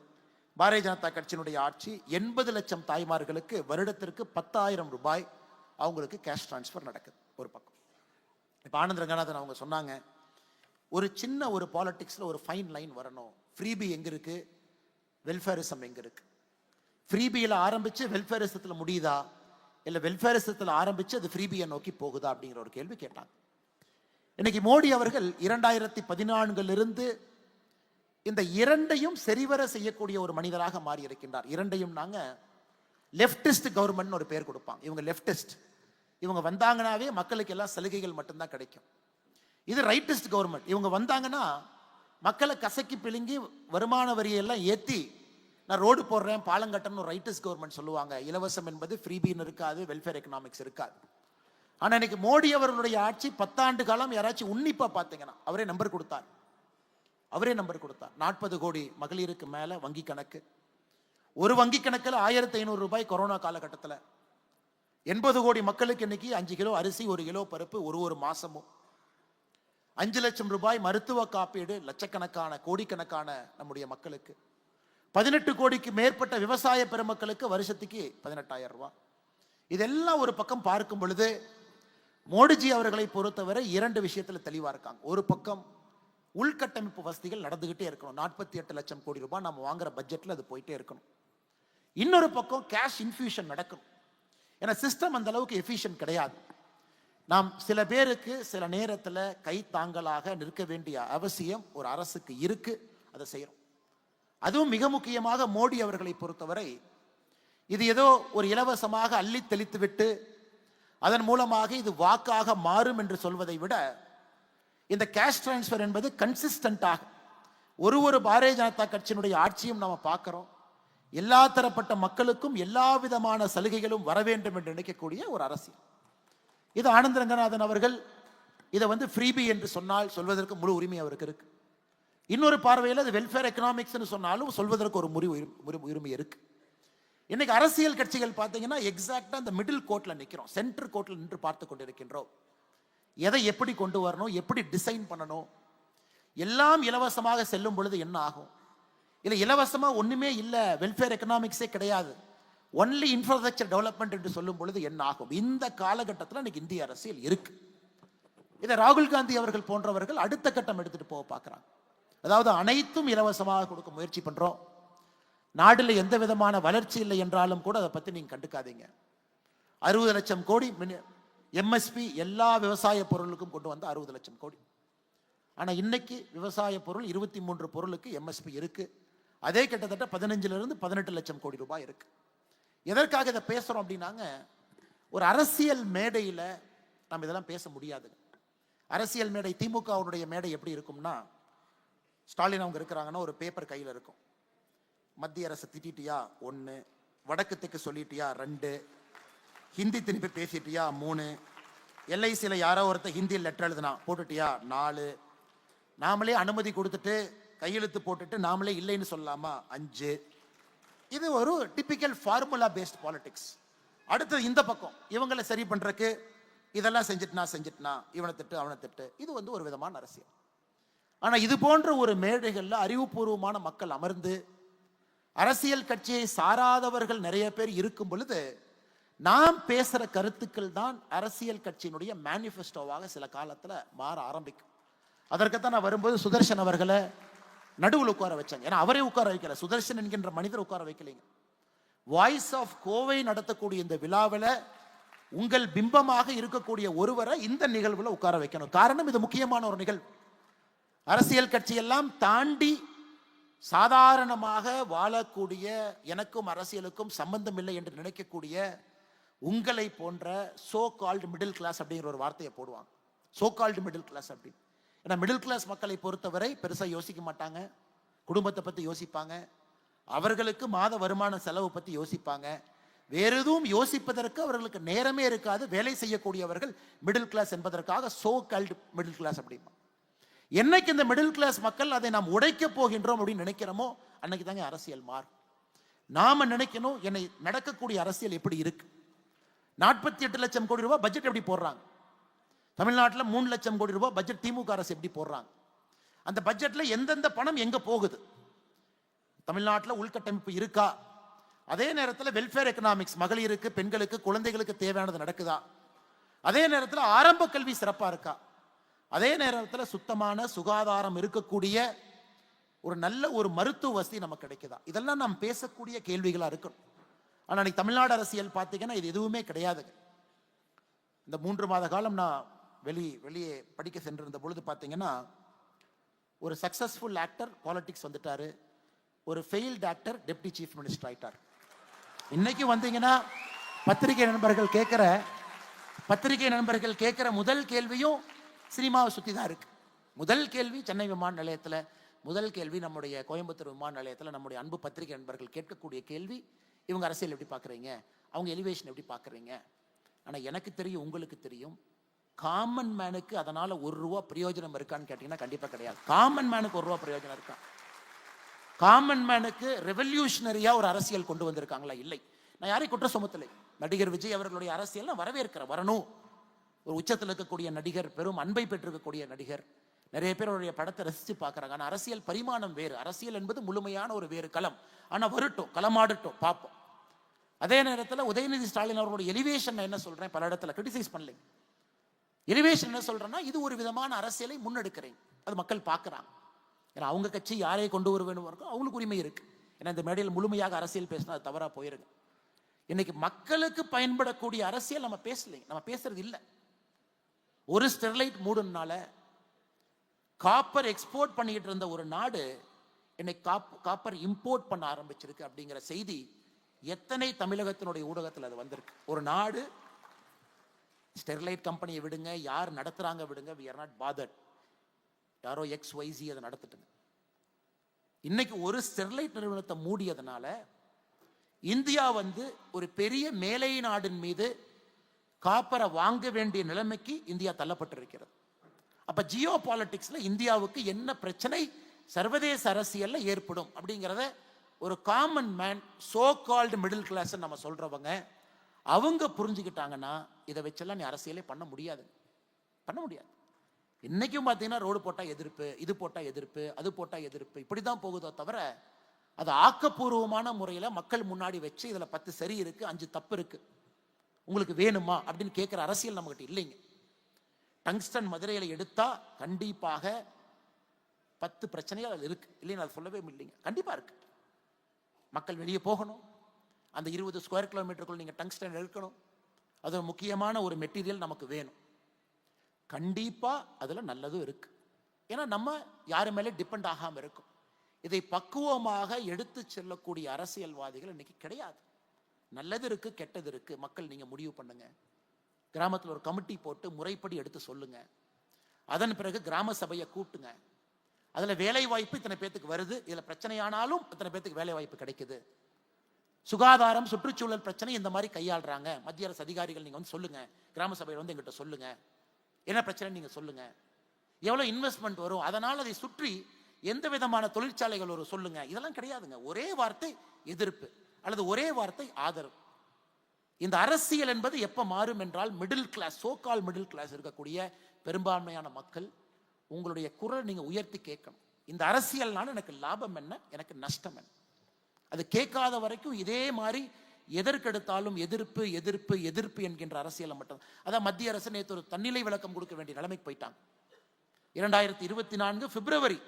பாரதிய ஜனதா கட்சியினுடைய ஆட்சி 80 லட்சம் தாய்மார்களுக்கு வருடத்திற்கு 10,000 ரூபாய் அவங்களுக்கு கேஷ் டிரான்ஸ்ஃபர் நடக்குது. ஒரு பக்கம் இப்ப ஆனந்த் ரங்கநாதன் அவங்க சொன்னாங்க, ஒரு சின்ன ஒரு பாலிடிக்ஸ்ல ஒரு ஃபைன் லைன் வரணும். ஃப்ரீபி எங்க இருக்கு, வெல்ஃபேரிசம் எங்க இருக்கு? ஃப்ரீபியில் ஆரம்பிச்சு வெல்ஃபேரிசத்தில் முடியுதா, இல்ல வெல்ஃபேரிசத்தில் ஆரம்பிச்சு அது ஃப்ரீபியை நோக்கி போகுதா அப்படிங்கிற ஒரு கேள்வி கேட்டாங்க. இன்னைக்கு மோடி அவர்கள் 2014 இந்த இரண்டையும் சரிவர செய்யக்கூடிய ஒரு மனிதராக மாறி இருக்கின்றார். இரண்டையும் நாங்க லெப்டிஸ்ட் கவர்மெண்ட் ஒரு பேர் கொடுப்பாங்க. இவங்க லெப்டிஸ்ட், இவங்க வந்தாங்கன்னாவே மக்களுக்கு எல்லாம் சலுகைகள் மட்டும்தான் கிடைக்கும். இது ரைட்டிஸ்ட் கவர்மெண்ட், இவங்க வந்தாங்கன்னா மக்களை கசக்கி பிழுங்கி வருமான வரியெல்லாம் ஏத்தி நான் ரோடு போடுறேன், பாலம் கட்டணும். ரைட்டிஸ்ட் கவர்மெண்ட் சொல்லுவாங்க. இலவசம் என்பது ஃப்ரீபின்னு இருக்காது, வெல்ஃபேர் எக்கனாமிக்ஸ் இருக்காது. ஆனா இன்னைக்கு மோடி அவர்களுடைய ஆட்சி 10 ஆண்டு காலம் யாராச்சும் உன்னிப்பா பார்த்தீங்கன்னா அவரே நம்பர் கொடுத்தார். 40 கோடி மகளிருக்கு மேல வங்கி கணக்கு. ஒரு வங்கி கணக்கில் 1,500 ரூபாய் கொரோனா காலகட்டத்தில். 80 கோடி மக்களுக்கு இன்னைக்கு 5 கிலோ அரிசி, 1 கிலோ பருப்பு ஒரு மாசமும். 5 லட்சம் ரூபாய் மருத்துவ காப்பீடு லட்சக்கணக்கான கோடிக்கணக்கான நம்முடைய மக்களுக்கு. 18 கோடிக்கு மேற்பட்ட விவசாய பெருமக்களுக்கு வருஷத்துக்கு 18,000 ரூபாய். இதெல்லாம் ஒரு பக்கம் பார்க்கும் பொழுது மோடிஜி அவர்களை பொறுத்தவரை 2 விஷயத்துல தெளிவா இருக்காங்க. ஒரு பக்கம் உள்கட்டமைப்பு வசதிகள் நடந்துகிட்டே இருக்கணும். 48 லட்சம் கோடி ரூபாய் நம்ம வாங்குற பட்ஜெட்ல அது போயிட்டே இருக்கணும். இன்னொரு பக்கம் கேஷ் இன்ஃபியூஷன் நடக்கணும். ஏன்னா சிஸ்டம் அந்த அளவுக்கு எஃபிஷியன்ட் கிடையாது. நாம் சில பேருக்கு சில நேரத்தில் கை தாங்கலாக நிற்க வேண்டிய அவசியம் ஒரு அரசுக்கு இருக்கு, அதை செய்யறோம். அதுவும் மிக முக்கியமாக மோடி அவர்களை பொறுத்தவரை இது ஏதோ ஒரு இலவசமாக அள்ளி தெளித்து விட்டு அதன் மூலமாக இது வாக்காக மாறும் என்று சொல்வதை விட இந்த கேஷ் டிரான்ஸ்பர் என்பது கன்சிஸ்டன்டாக ஒரு பாரதிய ஜனதா கட்சியினுடைய ஆட்சியும் நாம பார்க்கிறோம். எல்லா தரப்பட்ட மக்களுக்கும் எல்லா விதமான சலுகைகளும் வர வேண்டும் என்று நினைக்கக்கூடிய ஒரு அரசியல். இது ஆனந்த் ரங்கநாதன் அவர்கள் இதை ஃப்ரீபி என்று சொன்னால் சொல்வதற்கு முழு உரிமை அவருக்கு இருக்கு. இன்னொரு பார்வையில் அது வெல்ஃபேர் எக்கனாமிக்ஸ் சொன்னாலும் சொல்வதற்கு ஒரு உரிமை இருக்கு. இன்னைக்கு அரசியல் கட்சிகள் பார்த்தீங்கன்னா எக்ஸாக்டா அந்த மிடில் கோர்ட்ல நிற்கிறோம், சென்டர் கோர்ட்ல நின்று பார்த்து கொண்டிருக்கின்றோம். எதை எப்படி கொண்டு வரணும், எப்படி டிசைன் பண்ணணும். எல்லாம் இலவசமாக செல்லும் பொழுது என்ன ஆகும்? இல்லை இலவசமாக ஒன்றுமே இல்லை, வெல்ஃபேர் எக்கனாமிக்ஸே கிடையாது, ஒன்லி இன்ஃப்ராஸ்ட்ரக்சர் டெவலப்மெண்ட் என்று சொல்லும் பொழுது என்ன ஆகும்? இந்த காலகட்டத்தில் இன்னைக்கு இந்திய அரசியல் இருக்கு. இதை ராகுல் காந்தி அவர்கள் போன்றவர்கள் அடுத்த கட்டம் எடுத்துட்டு போக பார்க்குறாங்க. அதாவது அனைத்தும் இலவசமாக கொடுக்க முயற்சி பண்றோம், நாட்டில் எந்த விதமான வளர்ச்சி இல்லை என்றாலும் கூட அதை பற்றி நீங்கள் கண்டுக்காதீங்க. 60 லட்சம் கோடி எம்எஸ்பி எல்லா விவசாய பொருளுக்கும் கொண்டு வந்த 60 லட்சம் கோடி. ஆனால் இன்னைக்கு விவசாய பொருள் 23 பொருளுக்கு எம்எஸ்பி இருக்கு. அதே கிட்டத்தட்ட 15 to 18 லட்சம் கோடி ரூபாய் இருக்கு. எதற்காக இதை பேசுறோம் அப்படின்னாங்க, ஒரு அரசியல் மேடையில் நம்ம இதெல்லாம் பேச முடியாது. அரசியல் மேடை, திமுகவுடைய மேடை எப்படி இருக்கும்னா, ஸ்டாலின் அவங்க இருக்கிறாங்கன்னா ஒரு பேப்பர் கையில் இருக்கும். மத்திய அரசு திட்டியா 1, வடக்கு தெற்கு சொல்லிட்டியா 2, ஹிந்தி திருப்பி பேசிட்டியா 3, எல்ஐசியில் யாரோ ஒருத்தர் ஹிந்தியில் லெட்டர் எழுதுனா போட்டுட்டியா 4, நாமளே அனுமதி கொடுத்துட்டு கையெழுத்து போட்டுட்டு நாமளே இல்லைன்னு சொல்லலாமா 5. இது ஒரு டிபிக்கல் ஃபார்முலா பேஸ்ட் பாலிடிக்ஸ். அடுத்தது இந்த பக்கம் இவங்களை சரி பண்றதுக்கு இதெல்லாம் செஞ்சிட்டுனா இவனை திட்டு அவனை திட்டு. இது ஒரு விதமான அரசியல். ஆனா இது போன்ற ஒரு மேடைகள்ல அறிவுபூர்வமான மக்கள் அமர்ந்து, அரசியல் கட்சியை சாராதவர்கள் நிறைய பேர் இருக்கும் பொழுது நாம் பேசுற கருத்துக்கள் தான் அரசியல் கட்சியினுடைய மேனிஃபெஸ்டோவாக சில காலத்துல மாற ஆரம்பிக்கும். அதற்குத்தான் நான் வரும்போது சுதர்ஷன் அவர்களை நடுவில் உட்கார வச்சாங்க. ஏன்னா அவரே உட்கார வைக்கல, சுதர்ஷன் என்கின்ற மனிதர் உட்கார வைக்கலைங்க. வாய்ஸ் ஆஃப் கோவை நடத்தக்கூடிய இந்த விழாவில் உங்கள் பிம்பமாக இருக்கக்கூடிய ஒருவரை இந்த நிகழ்வுல உட்கார வைக்கணும். காரணம், இது முக்கியமான ஒரு நிகழ்வு. அரசியல் கட்சியெல்லாம் தாண்டி சாதாரணமாக வாழக்கூடிய, எனக்கும் அரசியலுக்கும் சம்பந்தம் இல்லை என்று நினைக்கக்கூடிய உங்களை போன்ற சோ கால்டு மிடில் கிளாஸ் அப்படிங்கிற ஒரு வார்த்தையை போடுவாங்க. சோ கால்டு மிடில் கிளாஸ் அப்படின்னு. ஏன்னா மிடில் கிளாஸ் மக்களை பொறுத்தவரை பெருசா யோசிக்க மாட்டாங்க, குடும்பத்தை பத்தி யோசிப்பாங்க, அவர்களுக்கு மாத வருமான செலவு பத்தி யோசிப்பாங்க, வேற எதுவும் யோசிப்பதற்கு அவர்களுக்கு நேரமே இருக்காது. வேலை செய்யக்கூடியவர்கள் மிடில் கிளாஸ் என்பதற்காக சோ கால்டு மிடில் கிளாஸ் அப்படிமா. என்னைக்கு இந்த மிடில் கிளாஸ் மக்கள் அதை நாம் உடைக்க போகின்றோம் அப்படின்னு நினைக்கிறோமோ அன்னைக்கு தாங்க அரசியல் மாறும். நாம நினைக்கணும், என்னை நடக்கக்கூடிய அரசியல் எப்படி இருக்கு. 48 லட்சம் கோடி ரூபாய் பட்ஜெட் எப்படி போடுறாங்க, தமிழ்நாட்டில் 3 லட்சம் கோடி ரூபாய் பட்ஜெட் திமுக அரசு எப்படி போடுறாங்க, அந்த பட்ஜெட்ல எந்தெந்த பணம் எங்க போகுது, தமிழ்நாட்டில் உள்கட்டமைப்பு இருக்கா, அதே நேரத்தில் வெல்ஃபேர் எக்கனாமிக்ஸ் மகளிருக்கு, பெண்களுக்கு, குழந்தைகளுக்கு தேவையானது நடக்குதா, அதே நேரத்தில் ஆரம்ப கல்வி சிறப்பா இருக்கா, அதே நேரத்தில் சுத்தமான சுகாதாரம் இருக்கக்கூடிய ஒரு நல்ல ஒரு மருத்துவ வசதி நமக்கு கிடைக்குதா. இதெல்லாம் நாம் பேசக்கூடிய கேள்விகளா இருக்கணும். ஆனால் இன்னைக்கு தமிழ்நாடு அரசியல் பார்த்தீங்கன்னா இது எதுவுமே கிடையாது. இந்த 3 மாத காலம் நான் வெளியே படிக்க சென்றிருந்த பொழுது பார்த்தீங்கன்னா, ஒரு சக்சஸ்ஃபுல் ஆக்டர் பாலிடிக்ஸ் வந்துட்டாரு, ஒரு failed actor deputy chief minister ஆயிட்டார். இன்னைக்கு வந்தீங்கன்னா பத்திரிகை நண்பர்கள் கேட்கிற முதல் கேள்வியும் சினிமாவை சுற்றி தான் இருக்கு. முதல் கேள்வி சென்னை விமான நிலையத்தில், முதல் கேள்வி நம்முடைய கோயம்புத்தூர் விமான நிலையத்தில் நம்முடைய அன்பு பத்திரிகை நண்பர்கள் கேட்கக்கூடிய கேள்வி, இவங்க அரசியல் எப்படி பார்க்குறீங்க, அவங்க எலிவேஷன் எப்படி பார்க்குறீங்க. ஆனால் எனக்கு தெரியும், உங்களுக்கு தெரியும், காமன் மேனுக்கு அதனால ₹1 பிரயோஜனம் இருக்கான்னு கேட்டீங்கன்னா கண்டிப்பாக கிடையாது. காமன் மேனுக்கு ₹1 பிரயோஜனம் இருக்கா? காமன் மேனுக்கு ரெவல்யூஷனரியா ஒரு அரசியல் கொண்டு வந்திருக்காங்களா? இல்லை. நான் யாரையும் குற்றம் சுமத்தலை. நடிகர் விஜய் அவர்களுடைய அரசியல் நான் வரவேற்கிறேன், வரணும். ஒரு உச்சத்தில் இருக்கக்கூடிய நடிகர், பெரும் அன்பை பெற்றிருக்கக்கூடிய நடிகர், நிறைய பேர் அவருடைய படத்தை ரசித்து பார்க்குறாங்க. ஆனால் அரசியல் பரிமாணம் வேறு, அரசியல் என்பது முழுமையான ஒரு வேறு களம். ஆனால் வரட்டும், களமாடட்டும், பார்ப்போம். அதே நேரத்தில் உதயநிதி ஸ்டாலின் அவர்களுடைய எலிவேஷன் என்ன சொல்றேன், பல இடத்துல கிரிட்டிசைஸ் பண்ணல. எலிவேஷன் என்ன சொல்றேன்னா, இது ஒரு விதமான அரசியலை முன்னெடுக்கிறேன், அது மக்கள் பார்க்குறாங்க. ஏன்னா அவங்க கட்சி யாரை கொண்டு வர வேணும் இருக்கும், அவங்களுக்கு உரிமை இருக்கு. ஏன்னா இந்த மேடையில் முழுமையாக அரசியல் பேசினா அது தவறா போயிருங்க. இன்னைக்கு மக்களுக்கு பயன்படக்கூடிய அரசியல் நம்ம பேசலைங்க, நம்ம பேசுறது இல்லை. ஒரு ஸ்டெர்லைட் மூடுனால காப்பர் எக்ஸ்போர்ட் பண்ணிக்கிட்டு இருந்த ஒரு நாடு இன்னைக்கு காப்பர் இம்போர்ட் பண்ண ஆரம்பிச்சிருக்கு அப்படிங்கிற செய்தி எத்தனை தமிழகத்தினுடைய ஊடகத்தில் அது வந்திருக்கு. ஒரு நாடு ஸ்டெர்லைட் கம்பெனியை விடுங்க, யார் நடத்துறாங்க விடுங்க, we are not bothered, யாரோ XYZ அதை நடத்திட்டுங்க. இன்னைக்கு ஒரு ஸ்டெர்லைட் நிறுவனத்தை மூடியதுனால இந்தியா ஒரு பெரிய மேலை நாடின் மீது காப்பரை வாங்க வேண்டிய நிலைமைக்கு இந்தியா தள்ளப்பட்டிருக்கிறது. அப்ப ஜியோ பாலிட்டிக்ஸ்ல இந்தியாவுக்கு என்ன பிரச்சனை சர்வதேச அரசியல்ல ஏற்படும் அப்படிங்கிறத ஒரு common man, so called middle class நம்ம சொல்றவங்க அவங்க புரிஞ்சுக்கிட்டாங்கன்னா இதை வச்செல்லாம் நீ அரசியலே பண்ண முடியாது. பண்ண முடியாது. இன்னைக்கும் பார்த்தீங்கன்னா ரோடு போட்டால் எதிர்ப்பு, இது போட்டால் எதிர்ப்பு, அது போட்டால் எதிர்ப்பு, இப்படி தான் போகுதோ தவிர அது ஆக்கப்பூர்வமான முறையில் மக்கள் முன்னாடி வச்சு இதில் 10 சரி இருக்கு, 5 தப்பு இருக்கு, உங்களுக்கு வேணுமா அப்படின்னு கேட்குற அரசியல் நம்மகிட்ட இல்லைங்க. டங்ஸ்டன் மதுரையில் எடுத்தா கண்டிப்பாக 10 பிரச்சனைகள் அது இருக்கு, இல்லைன்னு அது சொல்லவே இல்லைங்க. கண்டிப்பா இருக்கு. மக்கள் வெளியே போகணும், அந்த 20 ஸ்கொயர் கிலோமீட்டருக்குள் நீங்க டங்ஸ்டன் எடுக்கணும், அது ஒரு முக்கியமான ஒரு மெட்டீரியல் நமக்கு வேணும். கண்டிப்பா அதுல நல்லதும் இருக்கு. ஏன்னா நம்ம யாரு மேலே டிபெண்ட் ஆகாம இருக்கும். இதை பக்குவமாக எடுத்து செல்லக்கூடிய அரசியல்வாதிகள் இன்னைக்கு கிடையாது. நல்லது இருக்கு, கெட்டது இருக்கு, மக்கள் நீங்க முடிவு பண்ணுங்க. கிராமத்தில் ஒரு கமிட்டி போட்டு முறைப்படி எடுத்து சொல்லுங்க. அதன் பிறகு கிராம சபையை கூட்டுங்க. அதுல வேலை வாய்ப்பு இத்தனை பேத்துக்கு வருது, இதுல பிரச்சனையானாலும் இத்தனை பேத்துக்கு வேலை வாய்ப்பு கிடைக்குது. சுகாதாரம், சுற்றுச்சூழல் பிரச்சனை இந்த மாதிரி கையாளுறாங்க, மத்திய அரசு அதிகாரிகள் நீங்க வந்து சொல்லுங்க, கிராம சபையில் வந்து எங்கிட்ட சொல்லுங்க, என்ன பிரச்சனை நீங்க சொல்லுங்க, எவ்வளவு இன்வெஸ்ட்மெண்ட் வரும், அதனால் அதை சுற்றி எந்த விதமான தொழிற்சாலைகள் வரும் சொல்லுங்க. இதெல்லாம் கிடையாதுங்க. ஒரே வார்த்தை எதிர்ப்பு அல்லது ஒரே வார்த்தை ஆதரவு. இந்த அரசியல் என்பது எப்ப மாறும் என்றால், middle class, so called middle class இருக்கக்கூடிய பெரும்பான்மையான மக்கள் உங்களுடைய குரல் நீங்க உயர்த்தி கேட்கணும். இந்த அரசியல்னால எனக்கு லாபம் என்ன, எனக்கு நஷ்டம் என்ன, அது கேட்காத வரைக்கும் இதே மாதிரி எதற்கெடுத்தாலும் எதிர்ப்பு எதிர்ப்பு எதிர்ப்பு என்கின்ற அரசியல் மட்டும். அதான் மத்திய அரசு நேற்று ஒரு தன்னிலை விளக்கம் கொடுக்க வேண்டிய நிலைமைக்கு போயிட்டாங்க. 2024 பிப்ரவரி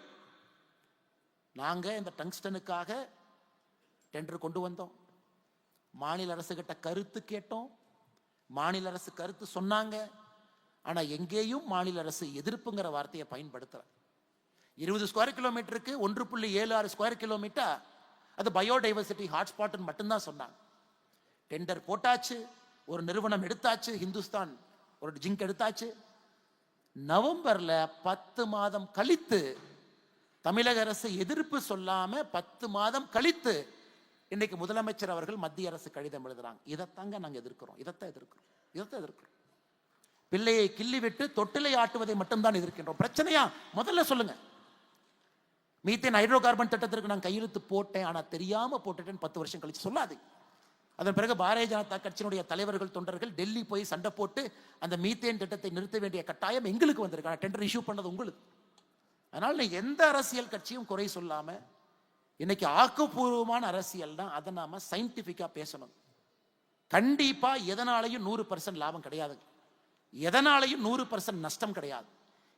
நாங்க இந்த டங்ஸ்டனுக்காக டெண்டர் கொண்டு வந்தோம். மாநில அரசு கிட்ட கருத்து கேட்டோம். மாநில அரசு கருத்து சொன்னாங்க. ஆனா எங்கேயும் மாநில அரசு எதிர்ப்புங்கிற வார்த்தையை பயன்படுத்தல. 20 ஸ்கொயர் கிலோமீட்டருக்கு 1.76 ஸ்கொயர் கிலோமீட்டர் அது பயோடைவர்சிட்டி ஹாட்ஸ்பாட் மட்டும்தான் சொன்னாங்க. டெண்டர் போட்டாச்சு, ஒரு நிறுவனம் எடுத்தாச்சு, ஹிந்துஸ்தான் ஒரு ஜிங்க் எடுத்தாச்சு. நவம்பர்ல 10 மாதம் கழித்து தமிழக அரசு எதிர்ப்பு சொல்லாம 10 மாதம் கழித்து இன்னைக்கு முதலமைச்சர் அவர்கள் மத்திய அரசு கடிதம் எழுதுறாங்க. இதைத்தாங்க நாங்க எதிர்க்கிறோம், இதைத்தான் எதிர்க்கிறோம். பிள்ளையை கிள்ளி விட்டு தொட்டிலை ஆட்டுவதை மட்டும்தான் எதிர்க்கின்றோம். பிரச்சனையா முதல்ல சொல்லுங்க. மீத்தேன் ஹைட்ரோ கார்பன் திட்டத்திற்கு நான் கையெழுத்து போட்டேன், ஆனா தெரியாம போட்டுட்டேன்னு 10 வருஷம் கழிச்சு சொல்லாது. அதன் பிறகு பாரதிய ஜனதா கட்சியினுடைய தலைவர்கள், தொண்டர்கள் டெல்லி போய் சண்டை போட்டு அந்த மீத்தேன் திட்டத்தை நிறுத்த வேண்டிய கட்டாயம் எங்களுக்கு வந்திருக்கு. டெண்டர் இஷ்யூ பண்ணது உங்களுக்கு. அதனால நீ எந்த அரசியல் கட்சியும் குறை சொல்லாம இன்னைக்கு ஆக்கப்பூர்வமான அரசியல் தான், அதை நாம சயின்டிபிக்கா பேசணும். கண்டிப்பா எதனாலையும் 100% லாபம் கிடையாது, எதனாலையும் 100% நஷ்டம் கிடையாது.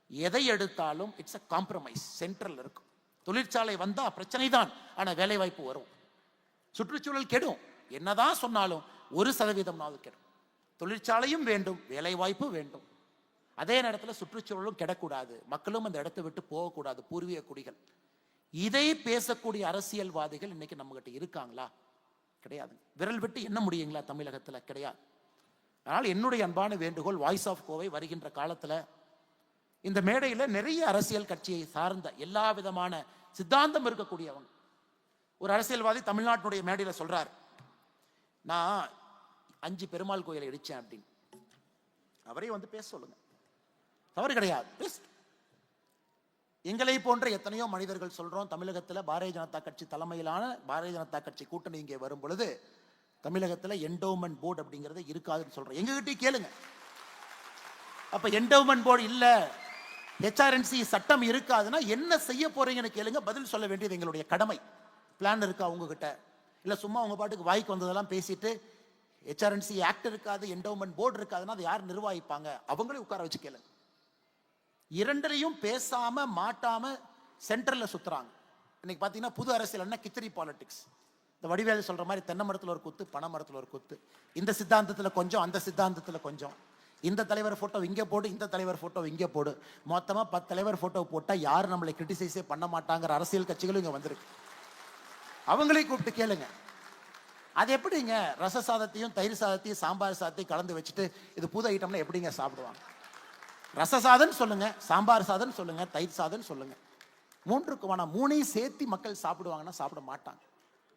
எதை எடுத்தாலும் இட்ஸ் அ காம்ப்ரமைஸ், சென்ட்ரல் இருக்கும். தொழிற்சாலை வந்தா பிரச்சனை தான், ஆனா வேலை வாய்ப்பு வரும். சுற்றுச்சூழல் கெடும், என்னதான் சொன்னாலும் 1% கெடும். தொழிற்சாலையும் வேண்டும், வேலை வாய்ப்பு வேண்டும். அதே நேரத்தில் சுற்றுச்சூழலும் கெடக்கூடாது, மக்களும் அந்த இடத்தை விட்டு போகக்கூடாது, பூர்வீக குடிகள். இதை பேசக்கூடிய அரசியல்வாதிகள் இன்னைக்கு நம்ம கிட்ட இருக்காங்களா? கிடையாது. விரல் விட்டு என்ன முடியுங்களா தமிழகத்துல? கிடையாது. அதனால் என்னுடைய அன்பான வேண்டுகோள், வாய்ஸ் ஆஃப் கோவை வருகின்ற காலத்துல இந்த மேடையில் நிறைய அரசியல் கட்சியை சார்ந்த எல்லா விதமான சித்தாந்தம் இருக்கக்கூடியவங்க. ஒரு அரசியல்வாதி தமிழ்நாட்டினுடைய மேடையில் சொல்றார், நான் 5 பெருமாள் கோயிலை இடிச்சேன் அப்படின்னு. அவரே வந்து பேச சொல்லுங்க, தவறு கிடையாது. எங்களை போன்ற எத்தனையோ மனிதர்கள் சொல்றோம், தமிழகத்தில் பாரதிய ஜனதா கட்சி தலைமையிலான பாரதிய ஜனதா கட்சி கூட்டணி இங்கே வரும் பொழுது தமிழகத்தில் என்டோமெண்ட் போர்டு அப்படிங்கிறது இருக்காதுன்னு சொல்றோம். எங்ககிட்ட கேளுங்க. அப்ப என்டோமெண்ட் போர்டு இல்ல, ஹெச்ஆர்என்சி சட்டம் இருக்காதுன்னா என்ன செய்ய போறீங்கன்னு கேளுங்க, பதில் சொல்ல வேண்டியது எங்களுடைய கடமை. பிளான் இருக்கா உங்ககிட்ட? இல்ல சும்மா உங்க பாட்டுக்கு வாய்க்கு வந்ததெல்லாம் பேசிட்டு ஹெச்ஆர்என்சி ஆக்ட் இருக்காது, என்டோமெண்ட் போர்டு இருக்காதுன்னா அதை யார் நிர்வகிப்பாங்க? அவங்களே உட்கார வச்சு கேளுங்க. இரண்டரையும் பேசாம மாட்டாம சென்ட்ரல்ல சுத்துறாங்க. இன்னைக்கு பாத்தீங்கன்னா புது அரசியல் என்ன, கிச்சரி பாலிடிக்ஸ். இந்த வடிவேலு சொல்ற மாதிரி தென்னை மரத்துல ஒரு குத்து, பனை மரத்துல ஒரு குத்து, இந்த சித்தாந்தத்துல கொஞ்சம், அந்த சித்தாந்தத்துல கொஞ்சம், இந்த தலைவர் போட்டோ இங்க போடு, இந்த தலைவர் போட்டோ இங்க போடு, மொத்தமா 10 தலைவர் போட்டோ போட்டா யாரும் நம்மளை கிரிட்டிசைஸே பண்ண மாட்டாங்கிற அரசியல் கட்சிகளும் இங்க வந்திருக்கு. அவங்களே கூப்பிட்டு கேளுங்க. அது எப்படிங்க ரச சாதத்தையும் தயிர் சாதத்தையும் சாம்பார் சாதத்தையும் கலந்து வச்சுட்டு இது புது ஐட்டம்ல எப்படிங்க சாப்பிடுவாங்க? ரச சாதம் சொல்லுங்க, சாம்பார் சாதம் சொல்லுங்க, தயிர் சாதம் சொல்லுங்க, 3 சேர்த்து மக்கள் சாப்பிடுவாங்கன்னா சாப்பிட மாட்டாங்க.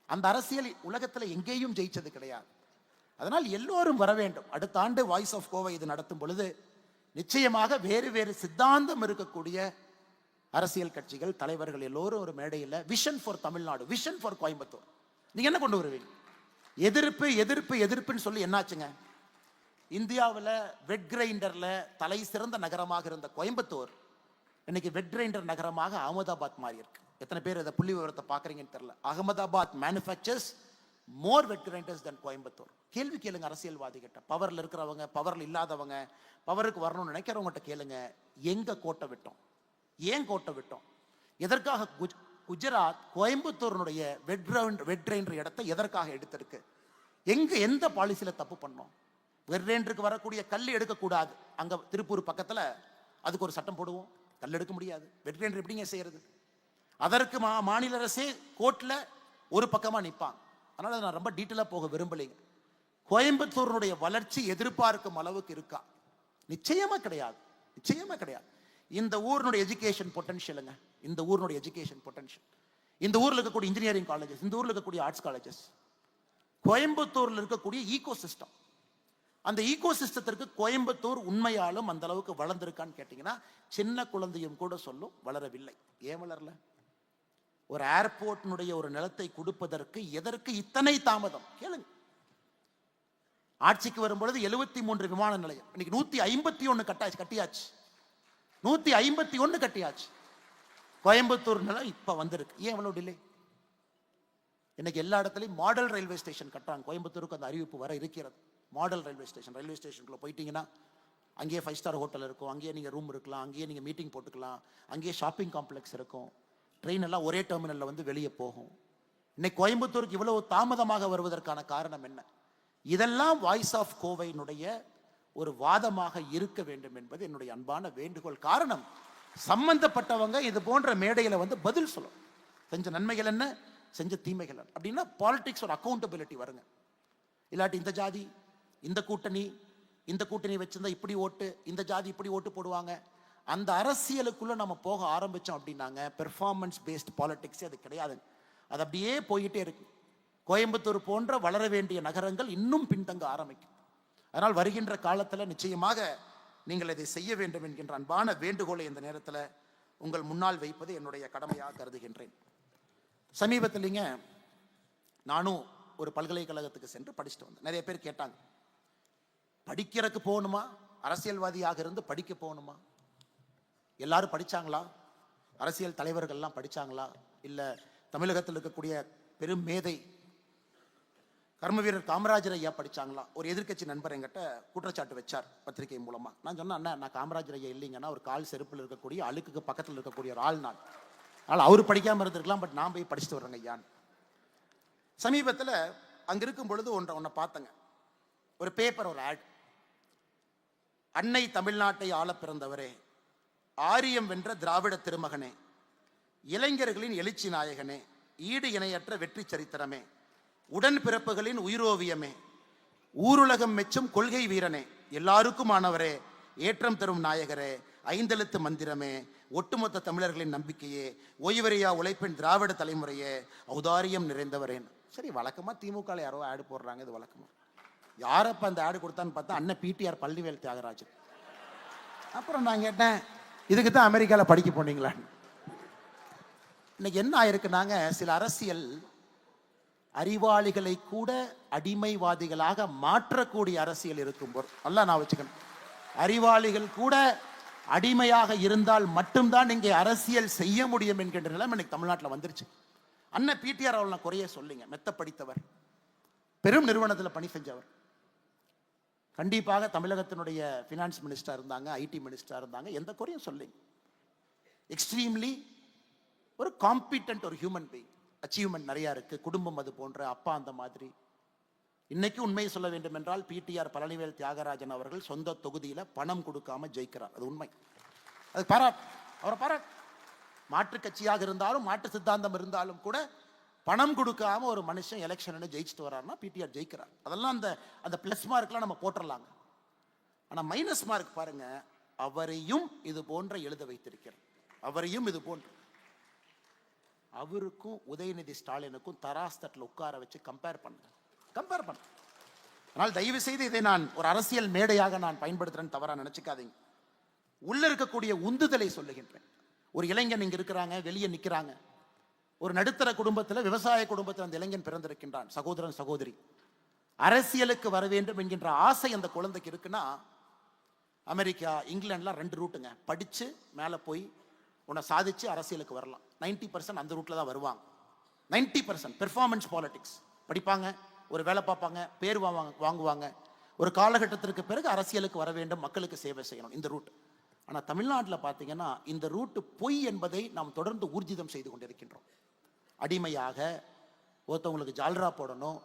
அந்த அரசியல் உலகத்துல எங்கேயும் ஜெயிச்சது கிடையாது. அதனால் எல்லோரும் வர வேண்டும். அடுத்த ஆண்டு வாய்ஸ் ஆஃப் கோவை இது நடத்தும் பொழுது நிச்சயமாக வேறு வேறு சித்தாந்தம் இருக்கக்கூடிய அரசியல் கட்சிகள், தலைவர்கள் எல்லோரும் ஒரு மேடையில் vision for Tamil Nadu, vision for Coimbatore, நீங்க என்ன கொண்டு வருவீங்க? எதிர்ப்பு எதிர்ப்பு எதிர்ப்புன்னு சொல்லி என்னாச்சுங்க? இந்தியாவில் வெட் கிரைண்டரில் தலை சிறந்த நகரமாக இருந்த கோயம்புத்தூர் இன்னைக்கு வெட் கிரைண்டர் நகரமாக அகமதாபாத் மாறி இருக்கு. எத்தனை பேர் இதை புள்ளி விவரத்தை பார்க்குறீங்கன்னு தெரியல. அகமதாபாத் மேனுஃபேக்சர்ஸ் மோர் வெட் கிரைண்டர்ஸ் தென் கோயம்புத்தூர். கேள்வி கேளுங்க அரசியல்வாதி கிட்ட, பவரில் இருக்கிறவங்க, பவரில் இல்லாதவங்க, பவருக்கு வரணும்னு நினைக்கிறவங்ககிட்ட கேளுங்க, எங்க கோட்டை விட்டோம், ஏன் கோட்டை விட்டோம், எதற்காக குஜராத் கோயம்புத்தூருடைய வெட் கிரைண்டர் இடத்தை எதற்காக எடுத்திருக்கு, எந்த பாலிசியில தப்பு பண்ணோம். வெட் கிரைண்டருக்கு வரக்கூடிய கல் எடுக்கக்கூடாது, அங்க திருப்பூர் பக்கத்துல அதுக்கு ஒரு சட்டம் போடுவோம், கல் எடுக்க முடியாது. வெட் கிரைண்டர் எப்படிங்க செய்யறது? அதற்கு மாநில அரசே கோர்ட்ல ஒரு பக்கமா நிற்பாங்க. அதனால நான் ரொம்ப டீட்டெயிலா போக விரும்பலைங்க. கோயம்புத்தூருடைய வளர்ச்சி எதிர்பார்க்கும் அளவுக்கு இருக்கா? நிச்சயமா கிடையாது, நிச்சயமா கிடையாது. இந்த ஊரினுடைய எஜுகேஷன் பொட்டன்ஷியலுங்க, இந்த ஊரினுடைய எஜுகேஷன் பொட்டன்ஷியல், இந்த ஊர்ல இருக்கக்கூடிய இன்ஜினியரிங் காலேஜஸ், இந்த ஊர்ல இருக்கக்கூடிய ஆர்ட்ஸ் காலேஜஸ், கோயம்புத்தூர்ல இருக்கக்கூடிய ஈகோ சிஸ்டம், அந்த ஈகோ சிஸ்டத்திற்கு கோயம்புத்தூர் உண்மையாலும் அந்த அளவுக்கு வளர்ந்திருக்கான்னு கேட்டீங்கன்னா சின்ன குழந்தையும் கூட சொல்லும் வளரவில்லை. ஏன் வளரல? ஒரு ஏர்போர்ட்டினுடைய ஒரு நிலத்தை கொடுப்பதற்கு எதற்கு இத்தனை தாமதம் கேளுங்க. ஆட்சிக்கு வரும்பொழுது 73 விமான நிலையம், இன்னைக்கு 151 கட்டியாச்சு, 151 கட்டியாச்சு. கோயம்புத்தூர் நிலம் இப்ப வந்திருக்கு. ஏன் இவ்வளவு டிலே? இன்னைக்கு எல்லா இடத்துலையும் மாடல் ரயில்வே ஸ்டேஷன் கட்டுறாங்க. கோயம்புத்தூருக்கு அந்த அறிவிப்பு வர இருக்கிறது. மாடல் ரயில்வே ஸ்டேஷனுக்குள்ள போயிட்டீங்கன்னா அங்கேயே 5 ஸ்டார் ஹோட்டல் இருக்கும், அங்கேயே நீங்க ரூம் இருக்கலாம், அங்கேயே நீங்க மீட்டிங் போட்டுக்கலாம், அங்கேயே ஷாப்பிங் காம்ப்ளெக்ஸ் இருக்கும், ட்ரெயின் எல்லாம் ஒரே டெர்மினல்ல வந்து வெளியே போகும். இன்னைக்கு கோயம்புத்தூருக்கு இவ்வளவு தாமதமாக வருவதற்கான காரணம் என்ன? இதெல்லாம் வாய்ஸ் ஆஃப் கோவையினுடைய ஒரு வாதமாக இருக்க வேண்டும் என்பது என்னுடைய அன்பான வேண்டுகோள். காரணம், சம்பந்தப்பட்டவங்க இது போன்ற மேடையில வந்து பதில் சொல்லும். செஞ்ச நன்மைகள் என்ன, செஞ்ச தீமைகள் அப்படின்னா பாலிடிக்ஸ் ஒரு அக்கௌண்டபிலிட்டி வருங்க. இல்லாட்டி இந்த ஜாதி இந்த கூட்டணி வச்சிருந்தா இப்படி ஓட்டு, இந்த ஜாதி இப்படி ஓட்டு போடுவாங்க, அந்த அரசியலுக்குள்ள நம்ம போக ஆரம்பிச்சோம் அப்படின்னாங்க பெர்ஃபார்மன்ஸ் பேஸ்ட் பாலிடிக்ஸ் அது கிடையாது. அது அப்படியே போயிட்டே இருக்கு. கோயம்புத்தூர் போன்ற வளர வேண்டிய நகரங்கள் இன்னும் பின்தங்க ஆரம்பிக்கும். அதனால் வருகின்ற காலத்தில் நிச்சயமாக நீங்கள் இதை செய்ய வேண்டும் என்கின்ற அன்பான வேண்டுகோளை இந்த நேரத்தில் உங்கள் முன்னால் வைப்பது என்னுடைய கடமையாக கருதுகின்றேன். சமீபத்தில்ங்க நானும் ஒரு பல்கலைக்கழகத்துக்கு சென்று படிச்சுட்டு வந்தேன். நிறைய பேர் கேட்டாங்க, படிக்கிறதுக்கு போகணுமா, அரசியல்வாதியாக இருந்து படிக்க போகணுமா? எல்லாரும் படிச்சாங்களா? அரசியல் தலைவர்கள்லாம் படிச்சாங்களா? இல்ல தமிழகத்தில் இருக்கக்கூடிய பெரும் மேதை கர்ம வீரர் காமராஜர் ஐயா படிச்சாங்களா? ஒரு எதிர்க்கட்சி நண்பர் என்கிட்ட குற்றச்சாட்டு வச்சார் பத்திரிகை மூலமா. நான் சொன்னேன், அண்ணா நான் காமராஜர் ஐயா இல்லைங்கன்னா ஒரு கால் செருப்பில் இருக்கக்கூடிய அழுக்குக்கு பக்கத்தில் இருக்கக்கூடிய ஒரு ஆள் நான். ஆனால் அவர் படிக்காம இருந்திருக்கலாம், பட் நான் போய் படிச்சுட்டு வர்றேங்க ஐயான். சமீபத்தில் அங்க இருக்கும் பொழுது ஒன்றை பார்த்தங்க. ஒரு பேப்பர், ஒரு ஆட். அன்னை தமிழ்நாட்டை ஆள பிறந்தவரே, ஆரியம் வென்ற திராவிட திருமகனே, இளைஞர்களின் எழுச்சி நாயகனே, ஈடு இணையற்ற வெற்றி சரித்திரமே, உடன் பிறப்புகளின் உயிரோவியமே, ஊருலகம் மெச்சும் கொள்கை வீரனே, எல்லாருக்கும் ஆனவரே, ஏற்றம் தரும் நாயகரே, ஐந்தெழுத்து மந்திரமே, ஒட்டுமொத்த தமிழர்களின் நம்பிக்கையே, ஓய்வறியா உழைப்பின் திராவிட தலைமுறையே, ஔதாரியம் நிறைந்தவரேன். சரி, வழக்கமா திமுக யாரோ ஆடு போடுறாங்க, இது வழக்கமா. யாரப்ப அந்த ஆடு கொடுத்தான்னு பார்த்தா அண்ணன் பிடிஆர் பழனிவேல் தியாகராஜன். அப்புறம் நான் கேட்டேன், இதுக்கு தான் அமெரிக்காவில் படிக்க போனீங்களா? இன்னைக்கு என்ன ஆயிருக்குனாங்க, சில அரசியல் அறிவாளிகளை கூட அடிமைவாதிகளாக மாற்றக்கூடிய அரசியல் இருக்கும்போது, நல்லா நான் வச்சுக்கணும், அறிவாளிகள் கூட அடிமையாக இருந்தால் மட்டும்தான் இங்கே அரசியல் செய்ய முடியும் என்கின்ற நிலைமை இன்னைக்கு தமிழ்நாட்டில் வந்துருச்சு. அண்ணன் பிடிஆர் அவள் நான் குறைய சொல்லிங்க, மெத்த படித்தவர், பெரும் நிறுவனத்தில் பணி செஞ்சவர், கண்டிப்பாக தமிழகத்தினுடைய ஃபினான்ஸ் மினிஸ்டர் இருந்தாங்க, ஐடி மினிஸ்டர் இருந்தாங்க, எந்த குறையும் சொல்லிங்க. எக்ஸ்ட்ரீம்லி ஒரு காம்பிட்டன்ட் ஒரு ஹியூமன் பீயிங். அச்சீவ்மெண்ட் நிறைய இருக்கு, குடும்பம் அது போன்ற, அப்பா அந்த மாதிரி. இன்னைக்கு உண்மையை சொல்ல வேண்டும் என்றால் பிடிஆர் பழனிவேல் தியாகராஜன் அவர்கள் சொந்த தொகுதியில பணம் கொடுக்காம ஜெயிக்கிறார். அது உண்மை, அது பாராட், அவரை பாராட். மாற்று கட்சியாக இருந்தாலும் மாற்று சித்தாந்தம் இருந்தாலும் கூட பணம் கொடுக்காம ஒரு மனுஷன் எலெக்ஷன் ஜெயிச்சுட்டு வர்றாருன்னா பிடிஆர் ஜெயிக்கிறார். அதெல்லாம் அந்த பிளஸ் மார்க்லாம் நம்ம போட்டுடலாங்க. ஆனா மைனஸ் மார்க் பாருங்க, அவரையும் இது போன்ற எழுத வைத்திருக்கிறார். அவரையும் இது போன்ற, அவருக்கும் உதயநிதி ஸ்டாலினுக்கும் தராஸ் தட்டில் உட்கார வச்சு கம்பேர் பண்ண. அதனால் தயவு செய்து இதை நான் ஒரு அரசியல் மேடையாக நான் பயன்படுத்துறேன்னு தவறா நினைச்சுக்காதீங்க. உள்ள இருக்கக்கூடிய உந்துதலை சொல்லுகின்றேன். ஒரு இளைஞன் இங்க இருக்கிறாங்க, வெளியே நிக்கிறாங்க. ஒரு நடுத்தர குடும்பத்தில், விவசாய குடும்பத்தில் அந்த இளைஞன் பிறந்திருக்கின்றான், சகோதரன் சகோதரி. அரசியலுக்கு வர வேண்டும் என்கின்ற ஆசை அந்த குழந்தைக்கு இருக்குன்னா, அமெரிக்கா, இங்கிலாந்துலாம் 2 ரூட்டுங்க. படிச்சு மேலே போய் உன்னை சாதிச்சு அரசியலுக்கு வரலாம். 90% அந்த ரூட்ல தான் வருவாங்க. 90% பெர்ஃபார்மன்ஸ் பாலிடிக்ஸ் படிப்பாங்க, ஒரு வேலை பார்ப்பாங்க, பேர் வாங்குவாங்க. ஒரு காலகட்டத்திற்கு பிறகு அரசியலுக்கு வர வேண்டும், மக்களுக்கு சேவை செய்யணும், இந்த ரூட். ஆனால் தமிழ்நாட்டில் பார்த்தீங்கன்னா இந்த ரூட்டு பொய் என்பதை நாம் தொடர்ந்து ஊர்ஜிதம் செய்து கொண்டிருக்கின்றோம். அடிமையாக ஒருத்தவங்களுக்கு ஜால்ரா போடணும்,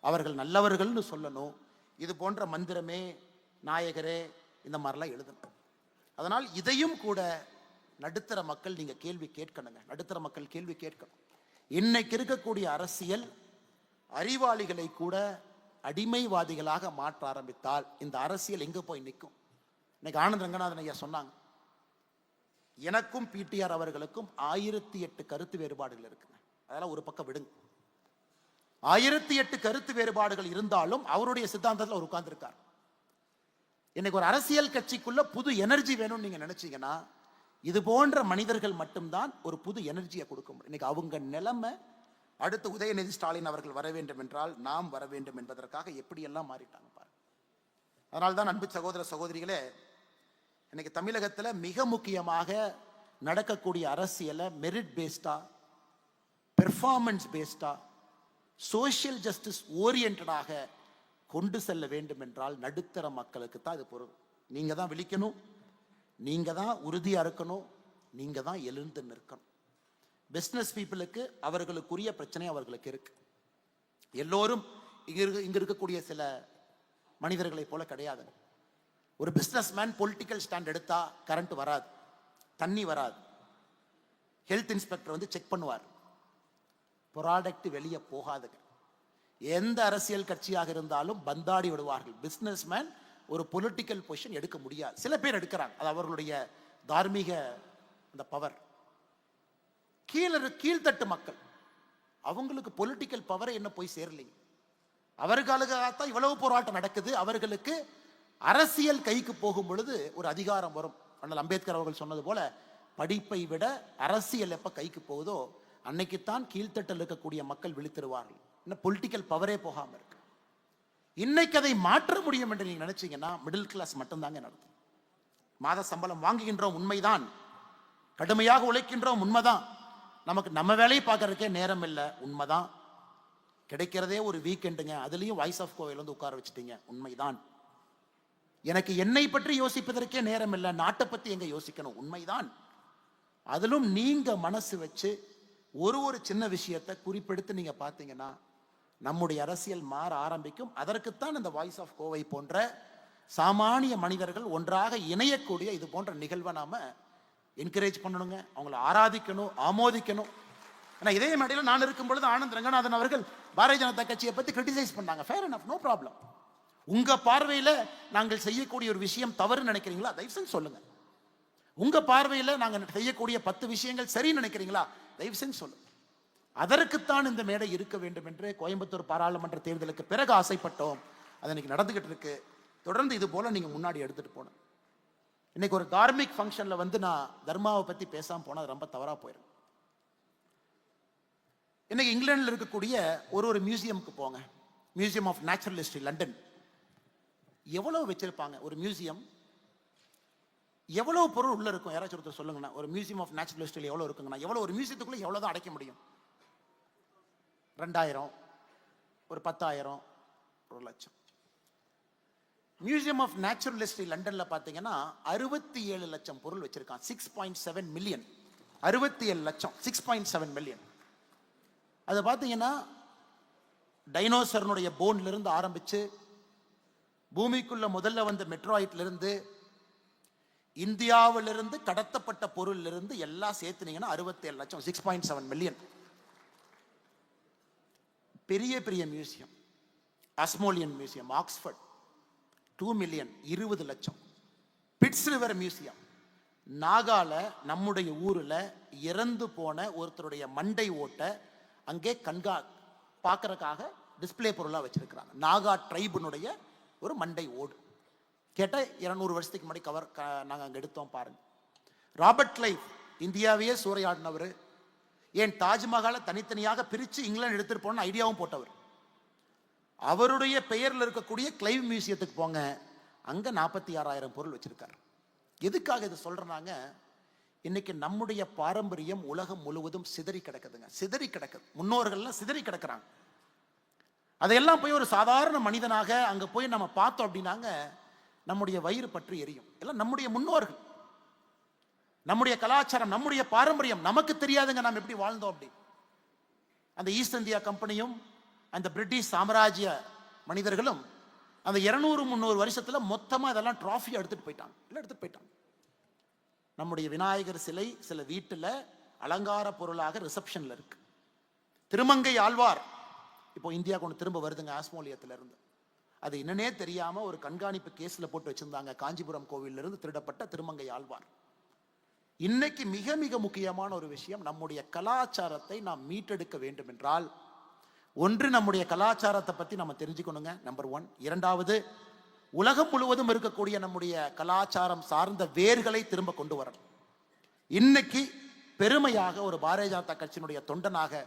அவர்கள் நல்லவர்கள்னு சொல்லணும், இது போன்ற மந்திரமே நாயகரே இந்த மாதிரிலாம் எழுதணும். அதனால் இதையும் கூட நடுத்தர மக்கள் நீங்க கேள்வி கேட்கணுங்க. நடுத்தர மக்கள் கேள்வி கேட்கணும். இன்னைக்கு இருக்கக்கூடிய அரசியல் அறிவாளிகளை கூட அடிமைவாதிகளாக மாற்ற ஆரம்பித்தால் இந்த அரசியல் எங்க போய் நிற்கும்? இன்னைக்கு ஆனந்த் ரங்கநாதன் ஐயா சொன்னாங்க, எனக்கும் பிடிஆர் அவர்களுக்கும் 1008 கருத்து வேறுபாடுகள் இருக்குங்க. அதெல்லாம் ஒரு பக்கம் விடுங்க. 1008 கருத்து வேறுபாடுகள் இருந்தாலும் அவருடைய சித்தாந்தத்தில் அவர் உட்கார்ந்துருக்கார். இன்னைக்கு ஒரு அரசியல் கட்சிக்குள்ள புது எனர்ஜி வேணும்னு நீங்க நினைச்சீங்கன்னா இது போன்ற மனிதர்கள் மட்டும்தான் ஒரு புது எனர்ஜியை கொடுக்க முடியும். இன்னைக்கு அவங்க நிலைமை, அடுத்து உதயநிதி ஸ்டாலின் அவர்கள் வர வேண்டும் என்றால் நாம் வர வேண்டும் என்பதற்காக எப்படியெல்லாம் மாறிட்டாங்க பாருங்க. அதனால்தான் அன்பு சகோதர சகோதரிகளே, இன்னைக்கு தமிழகத்தில் மிக முக்கியமாக நடக்கக்கூடிய அரசியலை மெரிட் பேஸ்டா, பெர்ஃபார்மன்ஸ் பேஸ்டா, சோசியல் ஜஸ்டிஸ் ஓரியன்டாக கொண்டு செல்ல வேண்டும் என்றால் நடுத்தர மக்களுக்கு தான் இது பொருள். நீங்க தான் விழிக்கணும், நீங்க தான் உறுதியா இருக்கணும், நீங்க தான் எழுந்து நிற்கணும். பிசினஸ் பீப்புளுக்கு அவர்களுக்குரிய பிரச்சனை அவர்களுக்கு இருக்கு. எல்லோரும் இங்க இருக்கக்கூடிய சில மனிதர்களை போல கிடையாது. ஒரு பிசினஸ் மேன் பொலிட்டிக்கல் ஸ்டாண்ட் எடுத்தா கரண்ட் வராது, தண்ணி வராது, ஹெல்த் இன்ஸ்பெக்டர் வந்து செக் பண்ணுவார், ப்ராடக்ட் வெளியே போகாதுங்க. எந்த அரசியல் கட்சியாக இருந்தாலும் பந்தாடி விடுவார்கள். பிசினஸ் மேன் ஒரு பொலிட்டிக்கல் பொசிஷன் எடுக்க முடியாது. சில பேர் எடுக்கிறாங்க, அது அவர்களுடைய தார்மீக அந்த பவர். கீழ்த்தட்டு மக்கள் அவங்களுக்கு பொலிட்டிக்கல் பவரை என்ன போய் சேரலைங்க. அவர்களுக்காகத்தான் இவ்வளவு போராட்டம் நடக்குது. அவர்களுக்கு அரசியல் கைக்கு போகும் பொழுது ஒரு அதிகாரம் வரும். அண்ணல் அம்பேத்கர் அவர்கள் சொன்னது போல, படிப்பை விட அரசியல் எப்ப கைக்கு போகுதோ அன்னைக்குத்தான் கீழ்த்தட்டில் இருக்கக்கூடிய மக்கள் விழித்திருவார்கள். இன்னும் பொலிட்டிக்கல் பவரே போகாம இருக்கு. இன்னைக்கு அதை மாற்ற முடியும் என்று நீங்க நினைச்சீங்கன்னா மிடில் கிளாஸ் மட்டும்தாங்க நடத்தும். மாத சம்பளம் வாங்குகின்றோம் உண்மைதான், கடுமையாக உழைக்கின்றோம் உண்மைதான், நமக்கு நம்ம வேலையை பார்க்கறதுக்கே நேரம் இல்லை உண்மைதான், கிடைக்கிறதே ஒரு வீக்கெண்டுங்க, அதுலயும் வாய்ஸ் ஆஃப் கோவையில் வந்து உட்கார வச்சுட்டீங்க உண்மைதான், எனக்கு என்னை பற்றி யோசிப்பதற்கே நேரம் இல்லை, நாட்டை பத்தி எங்க யோசிக்கணும் உண்மைதான். அதிலும் நீங்க மனசு வச்சு ஒரு சின்ன விஷயத்தை குறிப்பெடுத்து நீங்க பார்த்தீங்கன்னா நம்முடைய அரசியல் மாற ஆரம்பிக்கும். அதற்குத்தான் இந்த வாய்ஸ் ஆஃப் கோவை போன்ற சாமானிய மனிதர்கள் ஒன்றாக இணையக்கூடிய இது போன்ற நிகழ்வை நாம என்கரேஜ் பண்ணணுங்க, அவங்களை ஆராதிக்கணும், ஆமோதிக்கணும். ஏன்னா இதே மேடையில் நான் இருக்கும் பொழுது ஆனந்த் ரங்கநாதன் அவர்கள் பாரதிய ஜனதா கட்சியை பத்தி கிரிட்டிசைஸ் பண்ணாங்க. Fair enough, no problem. உங்க பார்வையில நாங்கள் செய்யக்கூடிய ஒரு விஷயம் தவறு நினைக்கிறீங்களா, தயவு செஞ்சு சொல்லுங்க. உங்க பார்வையில நாங்கள் செய்யக்கூடிய 10 விஷயங்கள் சரி நினைக்கிறீங்களா, தயவு செஞ்சு சொல்லுங்க. அதற்குத்தான் இந்த மேடை இருக்க வேண்டும் என்று கோயம்புத்தூர் பாராளுமன்ற தேர்தலுக்கு பிறகு ஆசைப்பட்டோம். அது இன்னைக்கு நடந்துகிட்டு இருக்கு. தொடர்ந்து இது போல நீங்க முன்னாடி எடுத்துட்டு போகணும். இன்னைக்கு ஒரு தார்மிக் ஃபங்க்ஷன்ல வந்து நான் தர்மாவை பத்தி பேசாம போனா ரொம்ப தவறா போயிடும். இன்னைக்கு இங்கிலாந்துல இருக்கக்கூடிய ஒரு மியூசியமுக்கு போங்க. Museum of natural history London. எவ்வளவு வச்சிருப்பாங்க ஒரு மியூசியம், எவ்வளவு பொருள் உள்ள இருக்கும் யாராச்சும் ஒருத்தர் சொல்லுங்கண்ணா. ஒரு மியூசியம் ஆஃப் நேச்சுரல் ஹிஸ்டரி எவ்வளவு இருக்குங்கண்ணா? எவ்வளவு ஒரு மியூசியத்துக்குள்ள எவ்வளவுதான் அடைக்க முடியும்? 2000, ஒரு 10,000, 1,00,000. மியூசியம் ஆஃப் நேச்சுரல் ஹிஸ்டரி லண்டன்ல பாத்தீங்கன்னா 67 லட்சம் பொருள் வச்சிருக்கான். 6.7 மில்லியன், 67 லட்சம், 6.7 மில்லியன். அது பாத்தீங்கன்னா டைனோசரனுடைய போன்ல இருந்து ஆரம்பிச்சு பூமிக்குள்ள முதல்ல வந்த மெட்ராய்ட்ல இருந்து இந்தியாவிலிருந்து கடத்தப்பட்ட பொருள் இருந்து எல்லாம் சேர்த்துனீங்கன்னா 67 லட்சம், 6.7 மில்லியன். பெரிய பெரிய மியூசியம், அஸ்மோலியன் மியூசியம் ஆக்ஸ்போர்ட் 2 மில்லியன், 20 லட்சம். பிட்ஸ் ரிவர் மியூசியம் நாகால, நம்முடைய ஊர்ல இறந்து போன ஒருத்தருடைய மண்டை ஓட்டை அங்கே பார்க்கறதுக்காக டிஸ்பிளே பொருளா வச்சிருக்கிறாங்க. நாகா ட்ரைபினுடைய ஒரு மண்டை ஓடு. கேட்ட 200 வருஷத்துக்கு முன்னாடி நாங்கள் அங்கே எடுத்தோம் பாருங்க. ராபர்ட் கிளைவ் இந்தியாவையே சூறையாடினவர், ஏன் தாஜ்மஹாலை தனித்தனியாக பிரித்து இங்கிலாந்து எடுத்துட்டு போன ஐடியாவும் போட்டவர். அவருடைய பெயர்ல இருக்கக்கூடிய கிளைவ் மியூசியத்துக்கு போங்க, அங்க 46,000 பொருள் வச்சிருக்காரு. எதுக்காக இதை சொல்றாங்க? இன்னைக்கு நம்முடைய பாரம்பரியம் உலகம் முழுவதும் சிதறி கிடக்குதுங்க. சிதறி கிடக்குது. முன்னோர்கள்லாம் சிதறி கிடக்குறாங்க. அதையெல்லாம் போய் ஒரு சாதாரண மனிதனாக அங்க போய் நம்ம பார்த்தோம் அப்படின்னாங்க, நம்முடைய வயிறு பற்றி எரியும். எல்லாம் நம்முடைய முன்னோர்கள், நம்முடைய கலாச்சாரம், நம்முடைய பாரம்பரியம். நமக்கு தெரியாதுங்க நாம் எப்படி வாழ்ந்தோம் அப்படி. அந்த ஈஸ்ட் இந்தியா கம்பெனியும் அந்த பிரிட்டிஷ் சாம்ராஜ்ய மனிதர்களும் அந்த 200-300 வருஷத்துல மொத்தமா இதெல்லாம் டிராஃபி எடுத்துட்டு போயிட்டாங்க. நம்முடைய விநாயகர் சிலை சில வீட்டுல அலங்கார பொருளாக ரிசப்ஷன்ல இருக்கு. திருமங்கை ஆழ்வார் இப்போ இந்தியா கொண்டு திரும்ப வருதுங்க ஆஸ்மோலியத்துல இருந்து. அது என்னன்னே தெரியாம ஒரு கண்காணிப்பு கேஸ்ல போட்டு வச்சிருந்தாங்க. காஞ்சிபுரம் கோவில்ல இருந்து திருடப்பட்ட திருமங்கை ஆழ்வார். இன்னைக்கு மிக மிக முக்கியமான ஒரு விஷயம், நம்முடைய கலாச்சாரத்தை நாம் மீட்டெடுக்க வேண்டும் என்றால், ஒன்று நம்முடைய கலாச்சாரத்தை பத்தி நம்ம தெரிஞ்சுக்கணுங்க, நம்பர் 1. இரண்டாவது, உலகம் முழுவதும் இருக்கக்கூடிய நம்முடைய கலாச்சாரம் சார்ந்த வேர்களை திரும்ப கொண்டு வரணும். இன்னைக்கு பெருமையாக ஒரு பாரதிய ஜனதா கட்சியினுடைய தொண்டனாக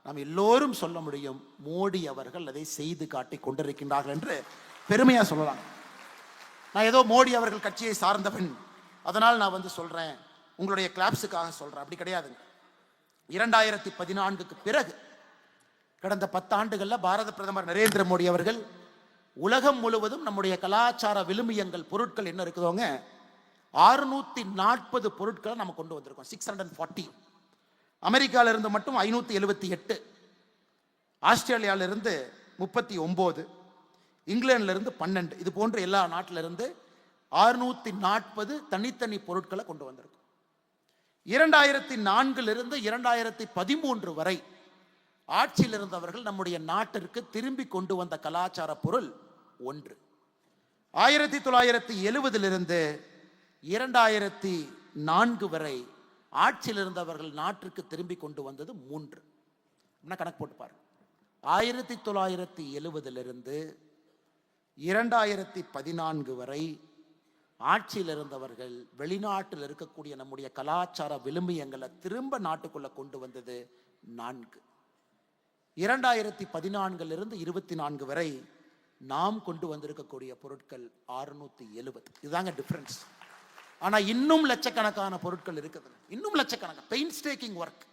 நாம் எல்லோரும் சொல்ல முடியும், மோடி அவர்கள் அதை செய்து காட்டி கொண்டிருக்கின்றார்கள் என்று பெருமையா சொல்லலாம். நான் ஏதோ மோடி அவர்கள் கட்சியை சார்ந்தவன் அதனால் நான் வந்து சொல்றேன், உங்களுடைய கிளாப்ஸுக்காக சொல்றேன், அப்படி கிடையாதுங்க. 2014க்கு பிறகு கடந்த 10 ஆண்டுகள்ல பாரத பிரதமர் நரேந்திர மோடி அவர்கள் உலகம் முழுவதும் நம்முடைய கலாச்சார விழுமியங்கள் பொருட்கள் என்ன இருக்குதோங்க, 640 பொருட்களை நம்ம கொண்டு வந்திருக்கோம். 640. அமெரிக்கால இருந்து மட்டும் 578, ஆஸ்திரேலியால இருந்து 39, இங்கிலாந்துல இருந்து 12, இது போன்ற எல்லா நாட்டில இருந்து 640 தனித்தனி பொருட்களை கொண்டு வந்திருக்கோம். 2004 இருந்து 2013 வரை ஆட்சியில் இருந்தவர்கள் நம்முடைய நாட்டிற்கு திரும்பி கொண்டு வந்த கலாச்சார பொருள் 1. 1970 இருந்து 2004 வரை ஆட்சியில் இருந்தவர்கள் நாட்டிற்கு திரும்பி கொண்டு வந்தது 3. கணக்கு போட்டு பாருங்க. 1970 இருந்து 2014 வரை ஆட்சியில் இருந்தவர்கள் வெளிநாட்டில் இருக்கக்கூடிய நம்முடைய கலாச்சார விழுமியங்களை திரும்ப நாட்டுக்குள்ள கொண்டு வந்தது 4. 2014 இருந்து 24 வரை நாம் கொண்டு வந்திருக்கக்கூடிய பொருட்கள் 670. இதுதாங்க டிஃபரன்ஸ். ஆனா இன்னும் லட்சக்கணக்கான பொருட்கள் இருக்குது, இன்னும் லட்சக்கணக்கான பெயின்ஸ்டேக்கிங் ஒர்க்.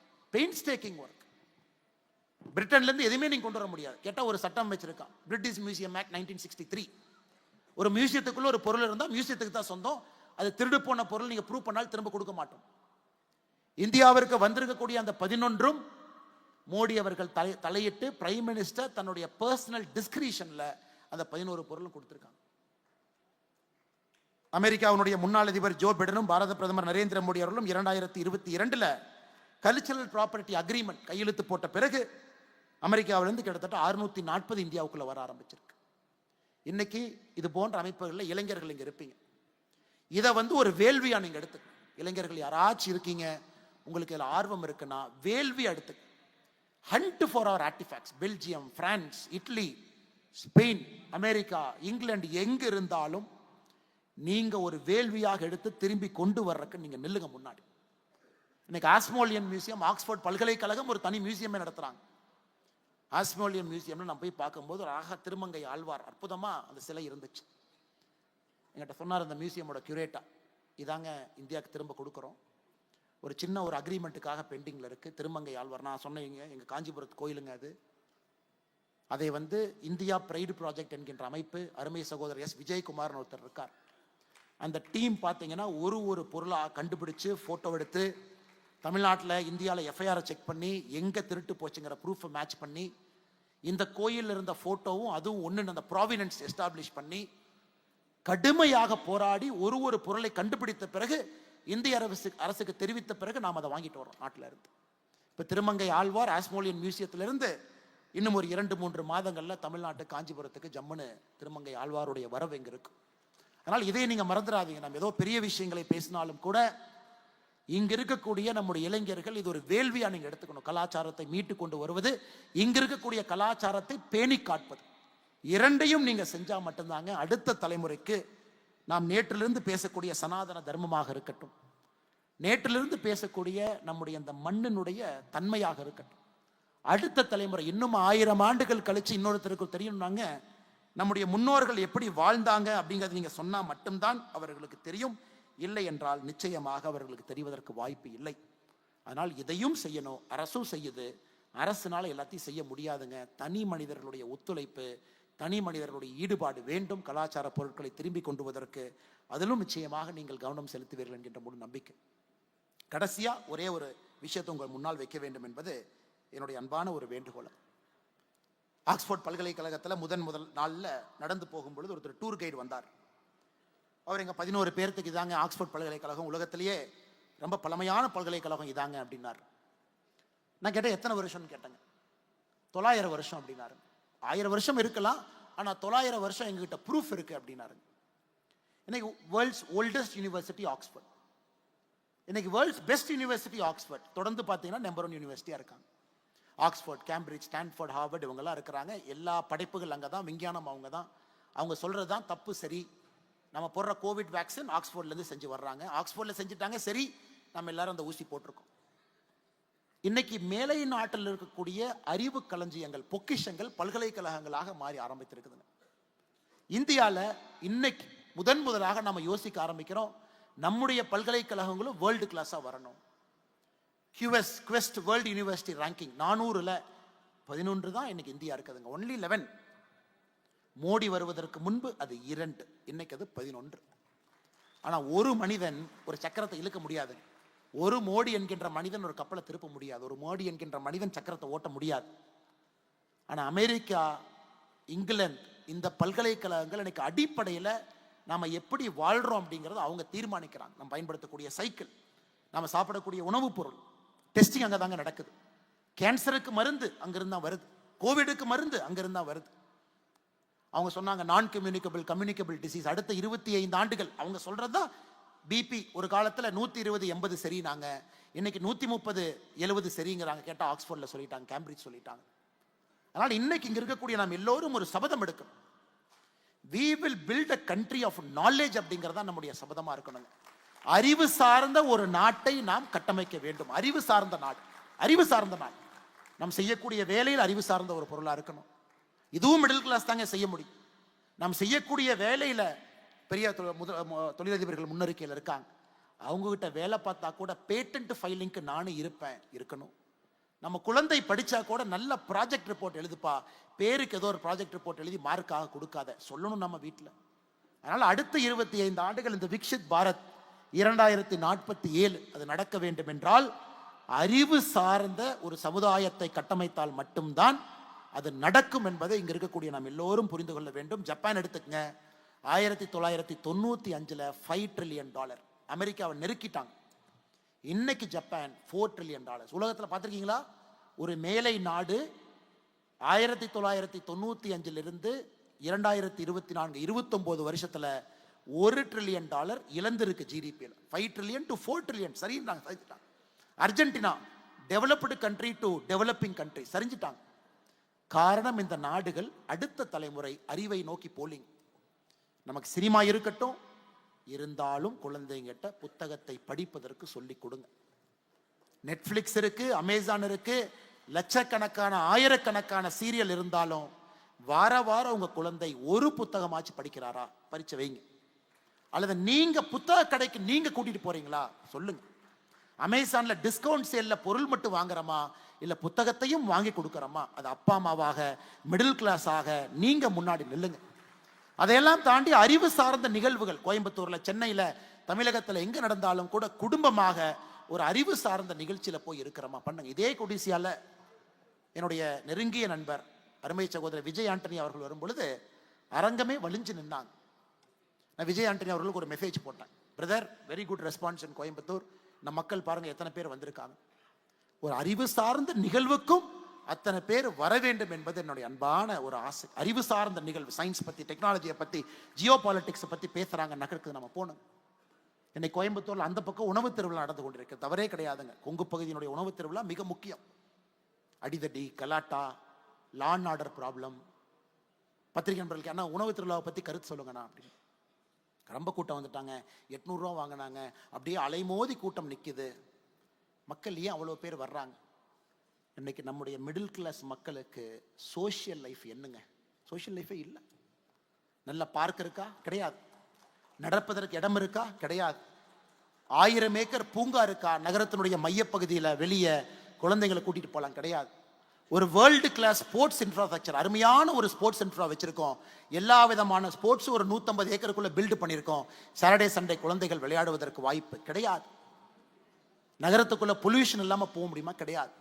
பிரிட்டன்ல இருந்து எதுவுமே நீங்க கொண்டு வர முடியாது. கேட்டா ஒரு சட்டம் வச்சிருக்கான், பிரிட்டிஷ் மியூசியம் ஆக்ட் 1963. ஒரு மியூசியத்துக்குள்ள ஒரு பொருள் இருந்தா மியூசியத்துக்கு தான் சொந்தம். அது திருடு போன பொருள் நீங்க ப்ரூவ் பண்ணாலும் திரும்ப கொடுக்க மாட்டோம். இந்தியாவிற்கு வந்திருக்கக்கூடிய அந்த 11ம் மோடி அவர்கள் தலையிட்டு பிரைம் மினிஸ்டர் தன்னுடைய பர்சனல் டிஸ்கிரிஷன்ல அந்த 11 பொருளும் கொடுத்திருக்காங்க. அமெரிக்காவுடைய முன்னாள் அதிபர் ஜோ பிடனும் பாரத பிரதமர் நரேந்திர மோடி அவர்களும் 2022 கல்ச்சரல் ப்ராப்பர்ட்டி அக்ரிமெண்ட் கையெழுத்து போட்ட பிறகு அமெரிக்காவிலிருந்து கிட்டத்தட்ட 640 இந்தியாவுக்குள்ள வர ஆரம்பிச்சிருக்கு. இன்னைக்கு இது போன்ற அமைப்புகளில் இளைஞர்கள் இங்க இருப்பீங்க. இதை வந்து ஒரு வேள்வியா நீங்க எடுத்துக்க. இளைஞர்கள் யாராச்சும் இருக்கீங்க, உங்களுக்கு இதுல ஆர்வம் இருக்குன்னா வேள்வி எடுத்து hunt for our artefacts. Belgium, France, Italy, Spain, America, இங்கிலாந்து எங்க இருந்தாலும் நீங்க ஒரு வேள்வியாக எடுத்து திரும்பி கொண்டு வர்றதுக்கு நீங்க நில்லுங்க முன்னாடி. இன்னைக்கு ஆஸ்மோலியன் மியூசியம், ஆக்ஸ்போர்ட் பல்கலைக்கழகம் ஒரு தனி மியூசியமே நடத்துறாங்க. ஆஸ்மோலியன் மியூசியம்ல நான் போய் பார்க்கும்போது ஒரு ஆக திருமங்கை ஆழ்வார் அற்புதமா அந்த சிலை இருந்துச்சு. என்கிட்ட சொன்னார் அந்த மியூசியமோட கியூரேட்டா, இதாங்க இந்தியாவுக்கு திரும்ப கொடுக்குறோம், ஒரு சின்ன ஒரு அக்ரிமெண்ட்டுக்காக பெண்டிங்ல இருக்கு. திருமங்கை ஆழ்வார் நான் சொன்னீங்க, எங்க காஞ்சிபுரத்து கோயிலுங்க அது. அதை வந்து இந்தியா பிரைடு ப்ராஜெக்ட் என்கின்ற அமைப்பு, அருமை சகோதரர் எஸ் விஜயகுமார்னு ஒருத்தர் இருக்கார். அந்த டீம் பார்த்தீங்கன்னா ஒரு பொருளாக கண்டுபிடிச்சு ஃபோட்டோ எடுத்து தமிழ்நாட்டில் இந்தியாவில் எஃப்ஐஆரை செக் பண்ணி எங்கே திருட்டு போச்சுங்கிற ப்ரூஃபை மேட்ச் பண்ணி இந்த கோயிலில் இருந்த ஃபோட்டோவும் அதுவும் ஒன்று அந்த ப்ராவினன்ஸ் எஸ்டாப்ளிஷ் பண்ணி கடுமையாக போராடி ஒரு பொருளை கண்டுபிடித்த பிறகு இந்திய அரசுக்கு தெரிவித்த பிறகு நாம் அதை வாங்கிட்டு வரோம் நாட்டில் இருந்து. இப்போ திருமங்கை ஆழ்வார் ஆஸ்மோலியன் மியூசியத்திலிருந்து இன்னும் ஒரு 2-3 மாதங்களில் தமிழ்நாட்டு காஞ்சிபுரத்துக்கு ஜம்முன்னு திருமங்கை ஆழ்வாருடைய வரவு எங்கே இருக்கும். அதனால் இதை நீங்க மறந்துடாதீங்க. நம்ம ஏதோ பெரிய விஷயங்களை பேசினாலும் கூட இங்க இருக்கக்கூடிய நம்முடைய இளைஞர்கள் இது ஒரு வேள்வியா நீங்க எடுத்துக்கணும். கலாச்சாரத்தை மீட்டு கொண்டு வருவது, இங்க இருக்கக்கூடிய கலாச்சாரத்தை பேணி காட்பது, இரண்டையும் நீங்க செஞ்சா மட்டும்தாங்க அடுத்த தலைமுறைக்கு நாம் நேற்றிலிருந்து பேசக்கூடிய சனாதன தர்மமாக இருக்கட்டும், நேற்றிலிருந்து பேசக்கூடிய நம்முடைய அந்த மண்ணினுடைய தன்மையாக இருக்கட்டும், அடுத்த தலைமுறை இன்னும் 1000 ஆண்டுகள் கழிச்சு இன்னொருத்தருக்கு தெரியணும்னாங்க நம்முடைய முன்னோர்கள் எப்படி வாழ்ந்தாங்க அப்படிங்கிறது நீங்க சொன்னா மட்டும்தான் அவர்களுக்கு தெரியும். இல்லை என்றால் நிச்சயமாக அவர்களுக்கு தெரிவதற்கு வாய்ப்பு இல்லை. அதனால் இதையும் செய்யணும். அரசும் செய்யுது. அரசுனால எல்லாத்தையும் செய்ய முடியாதுங்க. தனி மனிதர்களுடைய ஒத்துழைப்பு, தனி மனிதர்களுடைய ஈடுபாடு வேண்டும் கலாச்சார பொருட்களை திரும்பி கொண்டு வருவதற்கு. அதிலும் நிச்சயமாக நீங்கள் கவனம் செலுத்துவீர்கள் என்கின்ற முழு நம்பிக்கை. கடைசியா ஒரே ஒரு விஷயத்தை உங்கள் முன்னால் வைக்க வேண்டும் என்பது என்னுடைய அன்பான ஒரு வேண்டுகோள். ஆக்ஸ்போர்ட் பல்கலைக்கழகத்தில் முதல் நாளில் நடந்து போகும்பொழுது ஒருத்தர் டூர் கைடு வந்தார். அவர் எங்கள் 11 பேர்த்துக்கு இதாங்க ஆக்ஸ்போர்ட் பல்கலைக்கழகம், உலகத்திலேயே ரொம்ப பழமையான பல்கலைக்கழகம் இதாங்க அப்படின்னார். நான் கேட்டேன் எத்தனை வருஷம்னு கேட்டேங்க. 900 வருஷம் அப்படின்னாரு. 1000 வருஷம் இருக்கலாம், ஆனால் 900 வருஷம் எங்ககிட்ட ப்ரூஃப் இருக்கு அப்படின்னாரு. இன்னைக்கு வேர்ல்ட்ஸ் ஓல்டஸ்ட் யூனிவர்சிட்டி ஆக்ஸ்போர்ட், இன்னைக்கு வேர்ல்ட்ஸ் பெஸ்ட் யூனிவர்சிட்டி ஆக்ஸ்போர்ட். தொடர்ந்து பார்த்தீங்கன்னா நம்பர் 1 யூனிவர்சிட்டியாக இருக்காங்க. ஆக்ஸ்போர்ட், கேம்பிரிட்ஜ், ஸ்டான்ஃபோர்ட், ஹார்வர்ட் இவங்கெல்லாம் இருக்கிறாங்க. எல்லா படைப்புகள் அங்கே தான், விஞ்ஞானம் அவங்க தான். அவங்க சொல்கிறது தான் தப்பு சரி. நம்ம போடுற கோவிட் வேக்சின் ஆக்ஸ்போர்ட்லேருந்து செஞ்சு வர்றாங்க. ஆக்ஸ்போர்டில் செஞ்சுட்டாங்க சரி, நம்ம எல்லாரும் அந்த ஊசி போட்டிருக்கோம். இன்னைக்கு மேலை நாட்டில் இருக்கக்கூடிய அறிவு களஞ்சியங்கள், பொக்கிஷங்கள் பல்கலைக்கழகங்களாக மாறி ஆரம்பித்திருக்குதுங்க. இந்தியாவில் இன்னைக்கு முதலாக நம்ம யோசிக்க ஆரம்பிக்கிறோம், நம்முடைய பல்கலைக்கழகங்களும் வேர்ல்டு கிளாஸாக வரணும். குவெஸ்ட் வேர்ல்டு யூனிவர்சிட்டி ரேங்கிங் 400ல் 11 தான் இன்னைக்கு இந்தியா இருக்குதுங்க. ஒன்லி 11. மோடி வருவதற்கு முன்பு அது 2, இன்னைக்கு அது 11. ஆனால் ஒரு மனிதன் ஒரு சக்கரத்தை இழுக்க முடியாது. ஒரு மோடி என்கின்ற மனிதன் ஒரு கப்பலை திருப்ப முடியாது. ஒரு மோடி என்கின்ற மனிதன் சக்கரத்தை ஓட்ட முடியாது. ஆனால் அமெரிக்கா, இங்கிலாந்து இந்த பல்கலைக்கழகங்கள் இன்னைக்கு அடிப்படையில் நாம எப்படி வாழ்றோம் அப்படிங்கிறத அவங்க தீர்மானிக்கிறாங்க. நம்ம பயன்படுத்தக்கூடிய சைக்கிள், நாம சாப்பிடக்கூடிய உணவுப் பொருள், டெஸ்டிங் அங்கே தாங்க நடக்குது. கேன்சருக்கு மருந்து அங்கிருந்து தான் வருது. கோவிடுக்கு மருந்து அங்கிருந்து தான் வருது. அவங்க சொன்னாங்க நான் கம்யூனிகபிள் டிசீஸ் அடுத்த 25 ஆண்டுகள். அவங்க சொல்றது தான் பிபி ஒரு காலத்தில் 120/80 சரினாங்க, இன்னைக்கு 130/70 சரிங்கிறாங்க. கேட்டால் ஆக்ஸ்போர்டில் சொல்லிட்டாங்க, கேம்பிரிட்ஜ் சொல்லிட்டாங்க. அதனால் இன்னைக்கு இங்கே இருக்கக்கூடிய நாம் எல்லோரும் ஒரு சபதம் எடுக்கணும். We will build a country of knowledge அப்படிங்கிறதா நம்முடைய சபதமாக இருக்கணுங்க. அறிவு சார்ந்த ஒரு நாட்டை நாம் கட்டமைக்க வேண்டும். அறிவு சார்ந்த நாடு, அறிவு சார்ந்த நாடு. நாம் செய்யக்கூடிய வேலையில் அறிவு சார்ந்த ஒரு பொருளாக இருக்கணும். இதுவும் மிடில் கிளாஸ் தாங்க செய்ய முடியும். நாம் செய்யக்கூடிய வேலையில் பெரிய தொழிலதிபர்கள் முன்னறிக்கையில் இருக்காங்க. அவங்ககிட்ட வேலை பார்த்தா கூட பேட்டன்ட் ஃபைலிங்க்கு நானும் இருக்கணும். நம்ம குழந்தை படித்தா கூட நல்ல ப்ராஜெக்ட் ரிப்போர்ட் எழுதுப்பா, பேருக்கு ஏதோ ஒரு ப்ராஜெக்ட் ரிப்போர்ட் எழுதி மார்க்காக கொடுக்காத சொல்லணும் நம்ம வீட்டில். அதனால் அடுத்த 25 ஆண்டுகள் இந்த விக்ஷித் பாரத் 2047 அது நடக்க வேண்டும் என்றால் அறிவு சார்ந்த ஒரு சமுதாயத்தை கட்டமைத்தால் மட்டும்தான் அது நடக்கும் என்பதை இங்க இருக்கக்கூடிய நாம் எல்லோரும் புரிந்து கொள்ள வேண்டும். ஜப்பான் எடுத்துக்கங்க, 1995ல் $5 ட்ரில்லியன் அமெரிக்காவை நெருக்கிட்டாங்க. இன்னைக்கு ஜப்பான் $4 ட்ரில்லியன். உலகத்தில் பார்த்துருக்கீங்களா? ஒரு மேலை நாடு 1995லிருந்து 2024 29 வருஷத்துல $1 ட்ரில்லியன் இழந்திருக்கு ஜிடிபியில். 5 ட்ரில்லியன் to 4 ட்ரில்லியன் சரிஞ்சிட்டாங்க. Argentina developed country to developing country சரிஞ்சிட்டாங்க. காரணம் இந்த நாடுகள் அடுத்த தலைமுறை அறிவை நோக்கி போலிங். நமக்கு சினிமா இருக்கட்டும், இருந்தாலும் குழந்தைங்கிட்ட புத்தகத்தை படிப்பதற்கு சொல்லிக் கொடுங்க. நெட்ஃபிளிக்ஸ் இருக்கு, அமேசான் இருக்கு, லட்சக்கணக்கான ஆயிரக்கணக்கான சீரியல் இருந்தாலும் வாரம் உங்க குழந்தை ஒரு புத்தகமாச்சு படிக்கிறாரா? பரிச்சை வைங்க. அல்லது நீங்க புத்தக கடைக்கு நீங்க கூட்டிட்டு போறீங்களா? சொல்லுங்க. அமேசான்ல டிஸ்கவுண்ட் சேல்ல பொருள் மட்டும் வாங்குறோமா, இல்ல புத்தகத்தையும் வாங்கி கொடுக்கறோமா? அது அப்பா அம்மாவாக மிடில் கிளாஸ் ஆக நீங்க முன்னாடி நில்லுங்க. அதையெல்லாம் தாண்டி அறிவு சார்ந்த நிகழ்வுகள் கோயம்புத்தூர்ல, சென்னையில, தமிழகத்துல எங்க நடந்தாலும் கூட குடும்பமாக ஒரு அறிவு சார்ந்த நிகழ்ச்சியில போய் இருக்கிறோமா பண்ணுங்க. இதே கொடிசியால என்னுடைய நெருங்கிய நண்பர் அருமை சகோதரர் விஜய் ஆண்டனி அவர்கள் வரும் பொழுது அரங்கமே வலிஞ்சு நின்னாங்க. நான் விஜய் ஆண்டனி அவர்களுக்கு ஒரு மெசேஜ் போட்டேன். பிரதர், வெரி குட் ரெஸ்பான்ஸ் இன் கோயம்புத்தூர். நம்ம மக்கள் பாருங்க எத்தனை பேர் வந்திருக்காங்க. ஒரு அறிவு சார்ந்த நிகழ்வுக்கும் அத்தனை பேர் வர வேண்டும் என்பது என்னுடைய அன்பான ஒரு ஆசை. அறிவு சார்ந்த நிகழ்வு, சயின்ஸ் பத்தி, டெக்னாலஜியை பத்தி, ஜியோ பாலிட்டிக்ஸை பத்தி பேசுறாங்க நகருக்கு நம்ம போகணும். இன்னைக்கு கோயம்புத்தூர்ல அந்த பக்கம் உணவு திருவிழா நடந்து கொண்டிருக்கு, தவறே கிடையாதுங்க. கொங்கு பகுதியினுடைய உணவு திருவிழா மிக முக்கியம். அடிதடி, கலாட்டா, லா அண்ட் ஆர்டர் ப்ராப்ளம். பத்திரிகை நண்பர்களுக்கு என்ன உணவு திருவிழாவை பத்தி கருத்து சொல்லுங்கண்ணா அப்படின்னு. ரொம்ப கூட்டம் வந்துட்டாங்க, 800 ரூபா வாங்கினாங்க, அப்படியே அலைமோதி கூட்டம் நிற்குது. மக்கள் ஏன் அவ்வளோ பேர் வர்றாங்க? இன்னைக்கு நம்முடைய மிடில் கிளாஸ் மக்களுக்கு சோஷியல் லைஃப் என்னங்க? சோஷியல் லைஃபே இல்லை. நல்ல பார்க் இருக்கா? கிடையாது. நடப்பதற்கு இடம் இருக்கா? கிடையாது. 1000 ஏக்கர் பூங்கா இருக்கா நகரத்தினுடைய மையப்பகுதியில்? வெளியே குழந்தைகளை கூட்டிட்டு போகலாம்? கிடையாது. ஒரு வேர்ல்டு கிளாஸ் ஸ்போர்ட்ஸ் இன்ஃப்ராஸ்ட்ரக்சர், அருமையான ஒரு ஸ்போர்ட்ஸ் இன்ஃப்ரா வச்சிருக்கோம். எல்லா விதமான ஸ்போர்ட்ஸ் ஒரு 150 ஏக்கருக்குள்ள பில்டு பண்ணியிருக்கோம். சாட்டர்டே சண்டே குழந்தைகள் விளையாடுவதற்கு வாய்ப்பு கிடையாது. நகரத்துக்குள்ள பொல்யூஷன் இல்லாம போக முடியுமா? கிடையாது.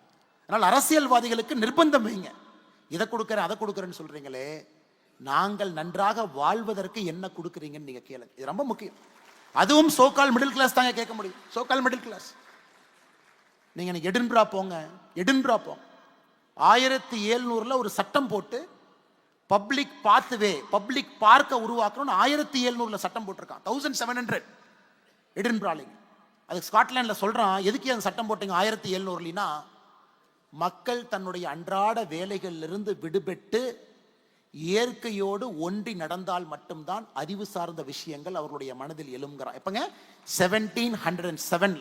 அதனால் அரசியல்வாதிகளுக்கு நிர்பந்தம் வைங்க. இதை கொடுக்குறேன் அதை கொடுக்குறேன்னு சொல்றீங்களே, நாங்கள் நன்றாக வாழ்வதற்கு என்ன கொடுக்குறீங்கன்னு நீங்க கேளுங்க. இது ரொம்ப முக்கியம். அதுவும் சோகால் மிடில் கிளாஸ் தாங்க கேட்க முடியும். So called middle class. நீங்க எடின்பரா போங்க, எடின்பரா போங்க. 1700 ஒரு சட்டம் போட்டு பப்ளிக் பாத்வே, பப்ளிக் பார்க்க உருவாக்கணும்னு 1700 சட்டம் போட்டிருக்கான். 1700 எடின்பராலிங்க. அதுக்கு ஸ்காட்லாண்ட்ல சொல்றான், எதுக்கு அந்த சட்டம் போட்டீங்க 1700லினா, மக்கள் தன்னுடைய அன்றாட வேலைகளிலிருந்து விடுபட்டு இயற்கையோடு ஒன்றி நடந்தால் மட்டும்தான் அறிவு சார்ந்த விஷயங்கள் அவர்களுடைய மனதில் எழும்புகிறான். எப்பங்க 1707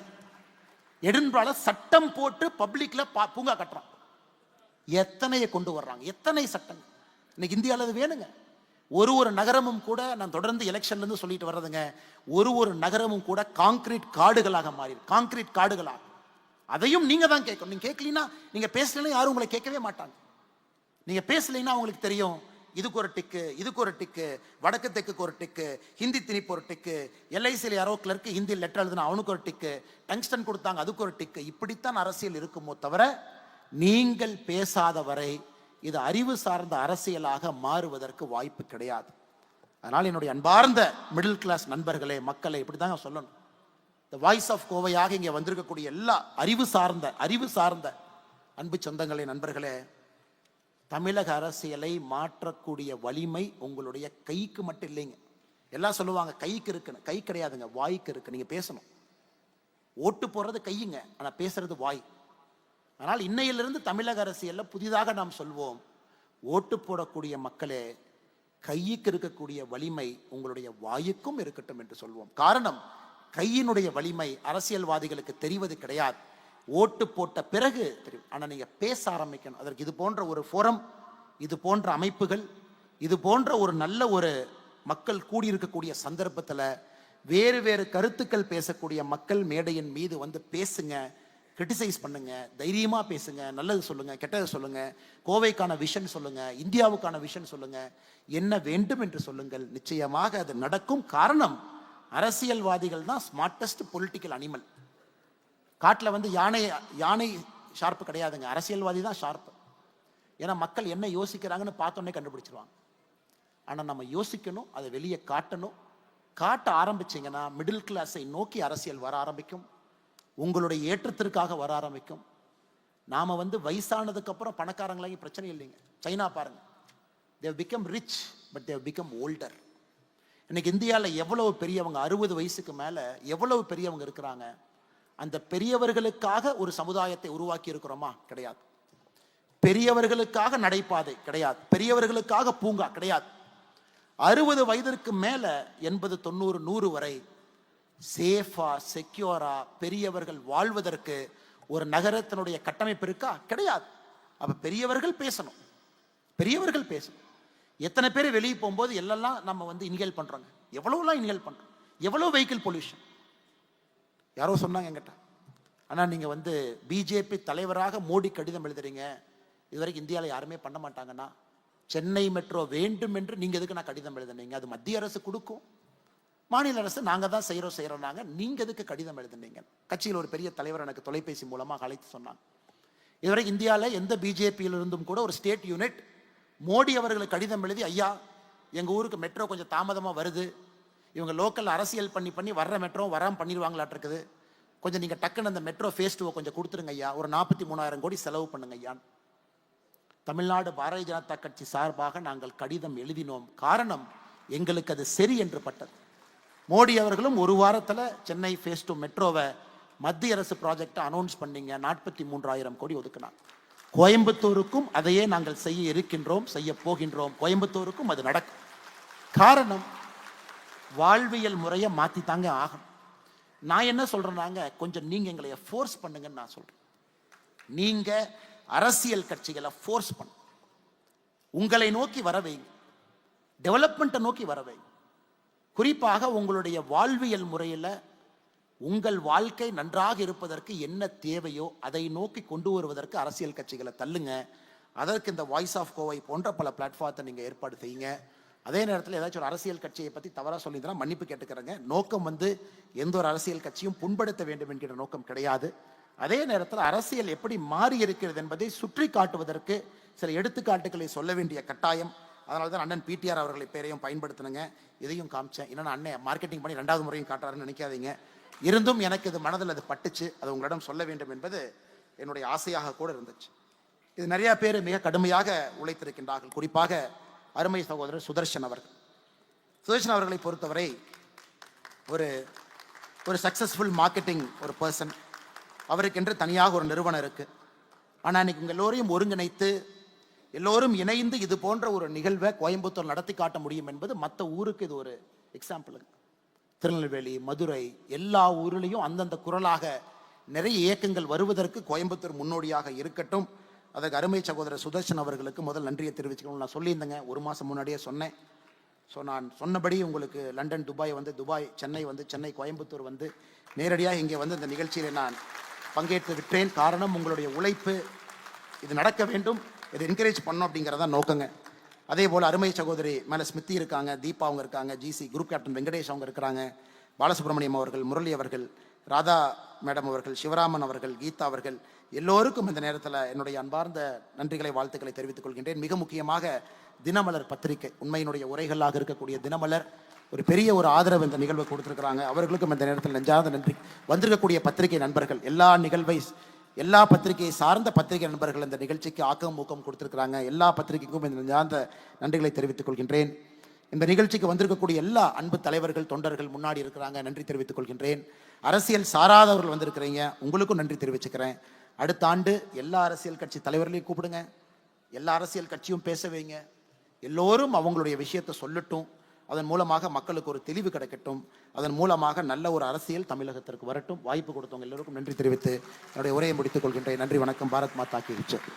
எடின்பரால சட்டம் போட்டு பப்ளிக்ல பூங்கா கட்டுறான். எத்தனையை கொண்டு வர்றாங்க, எத்தனை சட்டங்கள் இன்னைக்கு இந்தியாவில் அது வேணுங்க. ஒரு நகரமும் கூட, நான் தொடர்ந்து எலெக்ஷன்ல இருந்து சொல்லிட்டு வர்றதுங்க, ஒரு நகரமும் கூட கான்கிரீட் காடுகளாக மாறி, கான்கிரீட் காடுகளாக. அதையும் நீங்க தான் கேட்கணும். நீங்க கேட்கலீங்கன்னா, நீங்க பேசலைன்னா யாரும் உங்களை கேட்கவே மாட்டாங்க. நீங்க பேசலைன்னா அவங்களுக்கு தெரியும், இதுக்கு ஒரு டிக்கு, இதுக்கு ஒரு டிக்கு, வடக்கு தெற்கு ஒரு டிக்கு, ஹிந்தி திணிப்பு ஒரு டிக்கு, எல்ஐசியில் யாரோ கிளர்க்கு ஹிந்தி லெட்டர் எழுதுனா அவனுக்கு ஒரு டிக்கு, டங்ஸ்டன் கொடுத்தாங்க அதுக்கு ஒரு டிக்கு. இப்படித்தான் அரசியல் இருக்குமோ தவிர, நீங்கள் பேசாத வரை இது அறிவு சார்ந்த அரசியலாக மாறுவதற்கு வாய்ப்பு கிடையாது. அதனால் என்னுடைய அன்பார்ந்த மிடில் கிளாஸ் நண்பர்களே, மக்களை இப்படிதாங்க சொல்லணும். த வாய்ஸ் ஆஃப் கோவையாக இங்கே வந்திருக்கக்கூடிய எல்லா அறிவு சார்ந்த அன்பு சொந்தங்களே, நண்பர்களே, தமிழக அரசியலை மாற்றக்கூடிய வலிமை உங்களுடைய கைக்கு மட்டும் இல்லைங்க. எல்லாம் சொல்லுவாங்க கைக்கு இருக்குன்னு. கை கிடையாதுங்க, வாய்க்கு இருக்கு. நீங்க பேசணும். ஓட்டு போடுறது கையுங்க, ஆனா பேசுறது வாய். ஆனால் இன்னையிலிருந்து தமிழக அரசியல்ல புதிதாக நாம் சொல்வோம், ஓட்டு போடக்கூடிய மக்களே, கைக்கு இருக்கக்கூடிய வலிமை உங்களுடைய வாயுக்கும் இருக்கட்டும் என்று சொல்வோம். காரணம், கையினுடைய வலிமை அரசியல்வாதிகளுக்கு தெரிவது கிடையாது. ஓட்டு போட்ட பிறகு தெரியும். ஆனா நீங்க பேச ஆரம்பிக்கணும். அதற்கு இது போன்ற ஒரு ஃபோரம், இது போன்ற அமைப்புகள், இது போன்ற ஒரு நல்ல ஒரு மக்கள் கூடியிருக்கக்கூடிய சந்தர்ப்பத்தில் வேறு வேறு கருத்துக்கள் பேசக்கூடிய மக்கள் மேடையின் மீது வந்து பேசுங்க, கிரிட்டிசைஸ் பண்ணுங்க, தைரியமா பேசுங்க, நல்லது சொல்லுங்க, கெட்டது சொல்லுங்க, கோவைக்கான விஷன் சொல்லுங்க, இந்தியாவுக்கான விஷன் சொல்லுங்க, என்ன வேண்டும் என்று சொல்லுங்கள். நிச்சயமாக அது நடக்கும். காரணம், அரசியல்வாதிகள் தான் ஸ்மார்ட்டஸ்ட் பொலிட்டிக்கல் அனிமல். காட்டில் வந்து யானை ஷார்ப்பு கிடையாதுங்க, அரசியல்வாதி தான் ஷார்ப்பு. ஏன்னா மக்கள் என்ன யோசிக்கிறாங்கன்னு பார்த்தோன்னே கண்டுபிடிச்சிருவாங்க. ஆனால் நம்ம யோசிக்கணும், அதை வெளியே காட்டணும். காட்ட ஆரம்பிச்சிங்கன்னா மிடில் கிளாஸை நோக்கி அரசியல் வர ஆரம்பிக்கும், உங்களுடைய ஏற்றத்திற்காக வர ஆரம்பிக்கும். நாம வந்து வயசானதுக்கு அப்புறம் பணக்காரங்களாகி பிரச்சனை இல்லைங்க. சைனா பாருங்க, they have become rich but they have become older. இன்னைக்கு இந்தியாவில் எவ்வளவு பெரியவங்க, 60 வயசுக்கு மேல எவ்வளவு பெரியவங்க இருக்கிறாங்க. அந்த பெரியவர்களுக்காக ஒரு சமுதாயத்தை உருவாக்கி இருக்கிறோமா? கிடையாது. பெரியவர்களுக்காக நடைபாதை கிடையாது, பெரியவர்களுக்காக பூங்கா கிடையாது. 60 வயதிற்கு மேல 80, 90, 100 வரை சேஃபா, செக்யூரா பெரியவர்கள் வாழ்வதற்கு ஒரு நகரத்தினுடைய கட்டமைப்பு இருக்கா? கிடையாது. அப்ப பெரியவர்கள் பேசணும், பெரியவர்கள் பேசணும். எத்தனை பேர் வெளியே போகும்போது எல்லாம் நம்ம வந்து இன்ஹேல் பண்றோங்க, எவ்வளவுலாம் இன்ஹேல் பண்றோம், எவ்வளவு வெஹிக்கிள் பொல்யூஷன். யாரோ சொன்னாங்க என்கிட்ட, ஆனா நீங்க வந்து பிஜேபி தலைவராக மோடி கடிதம் எழுதுறீங்க, இதுவரைக்கும் இந்தியாவில் யாருமே பண்ண மாட்டாங்கன்னா, சென்னை மெட்ரோ வேண்டும் என்று நீங்க எதுக்கு நான் கடிதம் எழுதுனீங்க? அது மத்திய அரசு கொடுக்கும், மாநில அரசு நாங்க தான் செய்யறோம் நாங்க, நீங்க எதுக்கு கடிதம் எழுதுனீங்க? கட்சியில் ஒரு பெரிய தலைவர் எனக்கு தொலைபேசி மூலமாக அழைத்து சொன்னாங்க, இதுவரை இந்தியாவில் எந்த பிஜேபியில் இருந்தும் கூட ஒரு ஸ்டேட் யூனிட் மோடி அவர்களுக்கு கடிதம் எழுதி, ஐயா எங்க ஊருக்கு மெட்ரோ கொஞ்சம் தாமதமா வருது, இவங்க லோக்கல் அரசியல் பண்ணி வர்ற மெட்ரோ வராம பண்ணிடுவாங்களாட்டு இருக்குது, கொஞ்சம் நீங்க டக்குன்னு அந்த மெட்ரோ ஃபேஸ் 2 கொஞ்சம் கொடுத்துருங்க ஐயா, ஒரு 43,000 கோடி செலவு பண்ணுங்க ஐயா. தமிழ்நாடு பாரதிய ஜனதா கட்சி சார்பாக நாங்கள் கடிதம் எழுதினோம். காரணம், எங்களுக்கு அது சரி என்று பட்டது. மோடி அவர்களும் ஒரு வாரத்தில் சென்னை ஃபேஸ் 2 மெட்ரோவை மத்திய அரசு ப்ராஜெக்டை அனௌன்ஸ் பண்ணீங்க, 43,000 கோடி ஒதுக்கினார். கோயம்புத்தூருக்கும் அதையே நாங்கள் செய்ய இருக்கின்றோம், செய்ய போகின்றோம். கோயம்புத்தூருக்கும் அது நடக்கும். காரணம், வாழ்வியல் முறையை மாற்றி தாங்க ஆகணும். நான் என்ன சொல்றேன்னாங்க, கொஞ்சம் நீங்க எங்களை ஃபோர்ஸ் பண்ணுங்கன்னு நான் சொல்றேன். நீங்க அரசியல் கட்சிகளை ஃபோர்ஸ் பண்ண, உங்களை நோக்கி வர வைங்க, டெவலப்மெண்ட்டை நோக்கி வர வைங்க. குறிப்பாக உங்களுடைய வாழ்வியல் முறையில் உங்கள் வாழ்க்கை நன்றாக இருப்பதற்கு என்ன தேவையோ அதை நோக்கி கொண்டு வருவதற்கு அரசியல் கட்சிகளை தள்ளுங்க. அதற்கு இந்த வாய்ஸ் ஆஃப் கோவை போன்ற பல பிளாட்ஃபார்த்தை நீங்கள் ஏற்பாடு செய்யுங்க. அதே நேரத்தில் ஏதாச்சும் ஒரு அரசியல் கட்சியை பற்றி தவறாக சொல்லியிருந்தா மன்னிப்பு கேட்டுக்கிறேங்க. நோக்கம் எந்த ஒரு அரசியல் கட்சியும் புண்படுத்த வேண்டும் என்கிற நோக்கம் கிடையாது. அதே நேரத்தில் அரசியல் எப்படி மாறி இருக்கிறது என்பதை சுற்றி காட்டுவதற்கு சில எடுத்துக்காட்டுகளை சொல்ல வேண்டிய கட்டாயம். அதனால தான் அண்ணன் பிடிஆர் அவர்களை பேரையும் பயன்படுத்தினுங்க. இதையும் காமிச்சேன். என்னன்னா அண்ணன் மார்க்கெட்டிங் பண்ணி 2வது முறையும் காட்டுறாருன்னு நினைக்காதீங்க. இருந்தும் எனக்கு இது மனதில் அது பட்டுச்சு, அது உங்களிடம் சொல்ல வேண்டும் என்பது என்னுடைய ஆசையாக கூட இருந்துச்சு. இது நிறைய பேர் மிக கடுமையாக உழைத்திருக்கின்றார்கள். குறிப்பாக அருமை சகோதரர் சுதர்ஷன் அவர்களை பொறுத்தவரை ஒரு சக்சஸ்ஃபுல் மார்க்கெட்டிங் ஒரு பர்சன். அவருக்கென்று தனியாக ஒரு நிறுவனம் இருக்கு. ஆனால் இன்னைக்கு உங்கள் எல்லோரையும் ஒருங்கிணைத்து எல்லோரும் இணைந்து இது போன்ற ஒரு நிகழ்வை கோயம்புத்தூர் நடத்தி காட்ட முடியும் என்பது மற்ற ஊருக்கு இது ஒரு எக்ஸாம்பிள். திருநெல்வேலி, மதுரை, எல்லா ஊரிலையும் அந்தந்த குரலாக நிறைய இயக்கங்கள் வருவதற்கு கோயம்புத்தூர் முன்னோடியாக இருக்கட்டும். அதற்கு அருமை சகோதரர் சுதர்ஷன் அவர்களுக்கு முதல் நன்றியை தெரிவிச்சுக்கணும். நான் சொல்லியிருந்தேங்க, 1 மாதம் முன்னாடியே சொன்னேன். நான் சொன்னபடி உங்களுக்கு London, Dubai Dubai, Chennai, Coimbatore நேரடியாக இங்கே இந்த நிகழ்ச்சியில் நான் பங்கேற்று விட்டேன். காரணம், உங்களுடைய உழைப்பு, இது நடக்க வேண்டும், இதை என்கரேஜ் பண்ணோம் அப்படிங்கிறதா நோக்கங்க. அதே போல் அருமை சகோதரி மேலே ஸ்மிருதி இருக்காங்க, தீபா அவங்க இருக்காங்க, ஜிசி குரூப் கேப்டன் வெங்கடேஷ் அவங்க இருக்கிறாங்க, பாலசுப்ரமணியம் அவர்கள், முரளி அவர்கள், ராதா மேடம் அவர்கள், சிவராமன் அவர்கள், கீதா அவர்கள், எல்லோருக்கும் இந்த நேரத்தில் என்னுடைய அன்பார்ந்த நன்றிகளை, வாழ்த்துக்களை தெரிவித்துக் கொள்கின்றேன். மிக முக்கியமாக தினமலர் பத்திரிகை, உண்மையினுடைய உரைகளாக இருக்கக்கூடிய தினமலர் ஒரு பெரிய ஒரு ஆதரவு இந்த நிகழ்வை கொடுத்துருக்குறாங்க. அவர்களுக்கும் இந்த நேரத்தில் நெஞ்சார்ந்த நன்றி. வந்திருக்கக்கூடிய பத்திரிகை நண்பர்கள், எல்லா பத்திரிகையை சார்ந்த பத்திரிகை நண்பர்கள் இந்த நிகழ்ச்சிக்கு ஆக்கம் ஊக்கம் கொடுத்துருக்குறாங்க. எல்லா பத்திரிகைக்கும் இந்த நெஞ்சார்ந்த நன்றிகளை தெரிவித்துக் கொள்கின்றேன். இந்த நிகழ்ச்சிக்கு வந்திருக்கக்கூடிய எல்லா அன்பு தலைவர்கள், தொண்டர்கள் முன்னாடி இருக்கிறாங்க, நன்றி தெரிவித்துக் கொள்கின்றேன். அரசியல் சாராதவர்கள் வந்திருக்கிறீங்க, உங்களுக்கும் நன்றி தெரிவிச்சுக்கிறேன். அடுத்த ஆண்டு எல்லா அரசியல் கட்சி தலைவர்களையும் கூப்பிடுங்க, எல்லா அரசியல் கட்சியும் பேச வைங்க, எல்லோரும் அவங்களுடைய விஷயத்தை சொல்லட்டும். அதன் மூலமாக மக்களுக்கு ஒரு தெளிவு கிடைக்கட்டும். அதன் மூலமாக நல்ல ஒரு அரசியல் தமிழகத்திற்கு வரட்டும். வாய்ப்பு கொடுத்தவங்க எல்லோருக்கும் நன்றி தெரிவித்து என்னுடைய உரையை முடித்துக் கொள்கின்றேன். நன்றி, வணக்கம். பாரத் மாதா கி ஜெய்.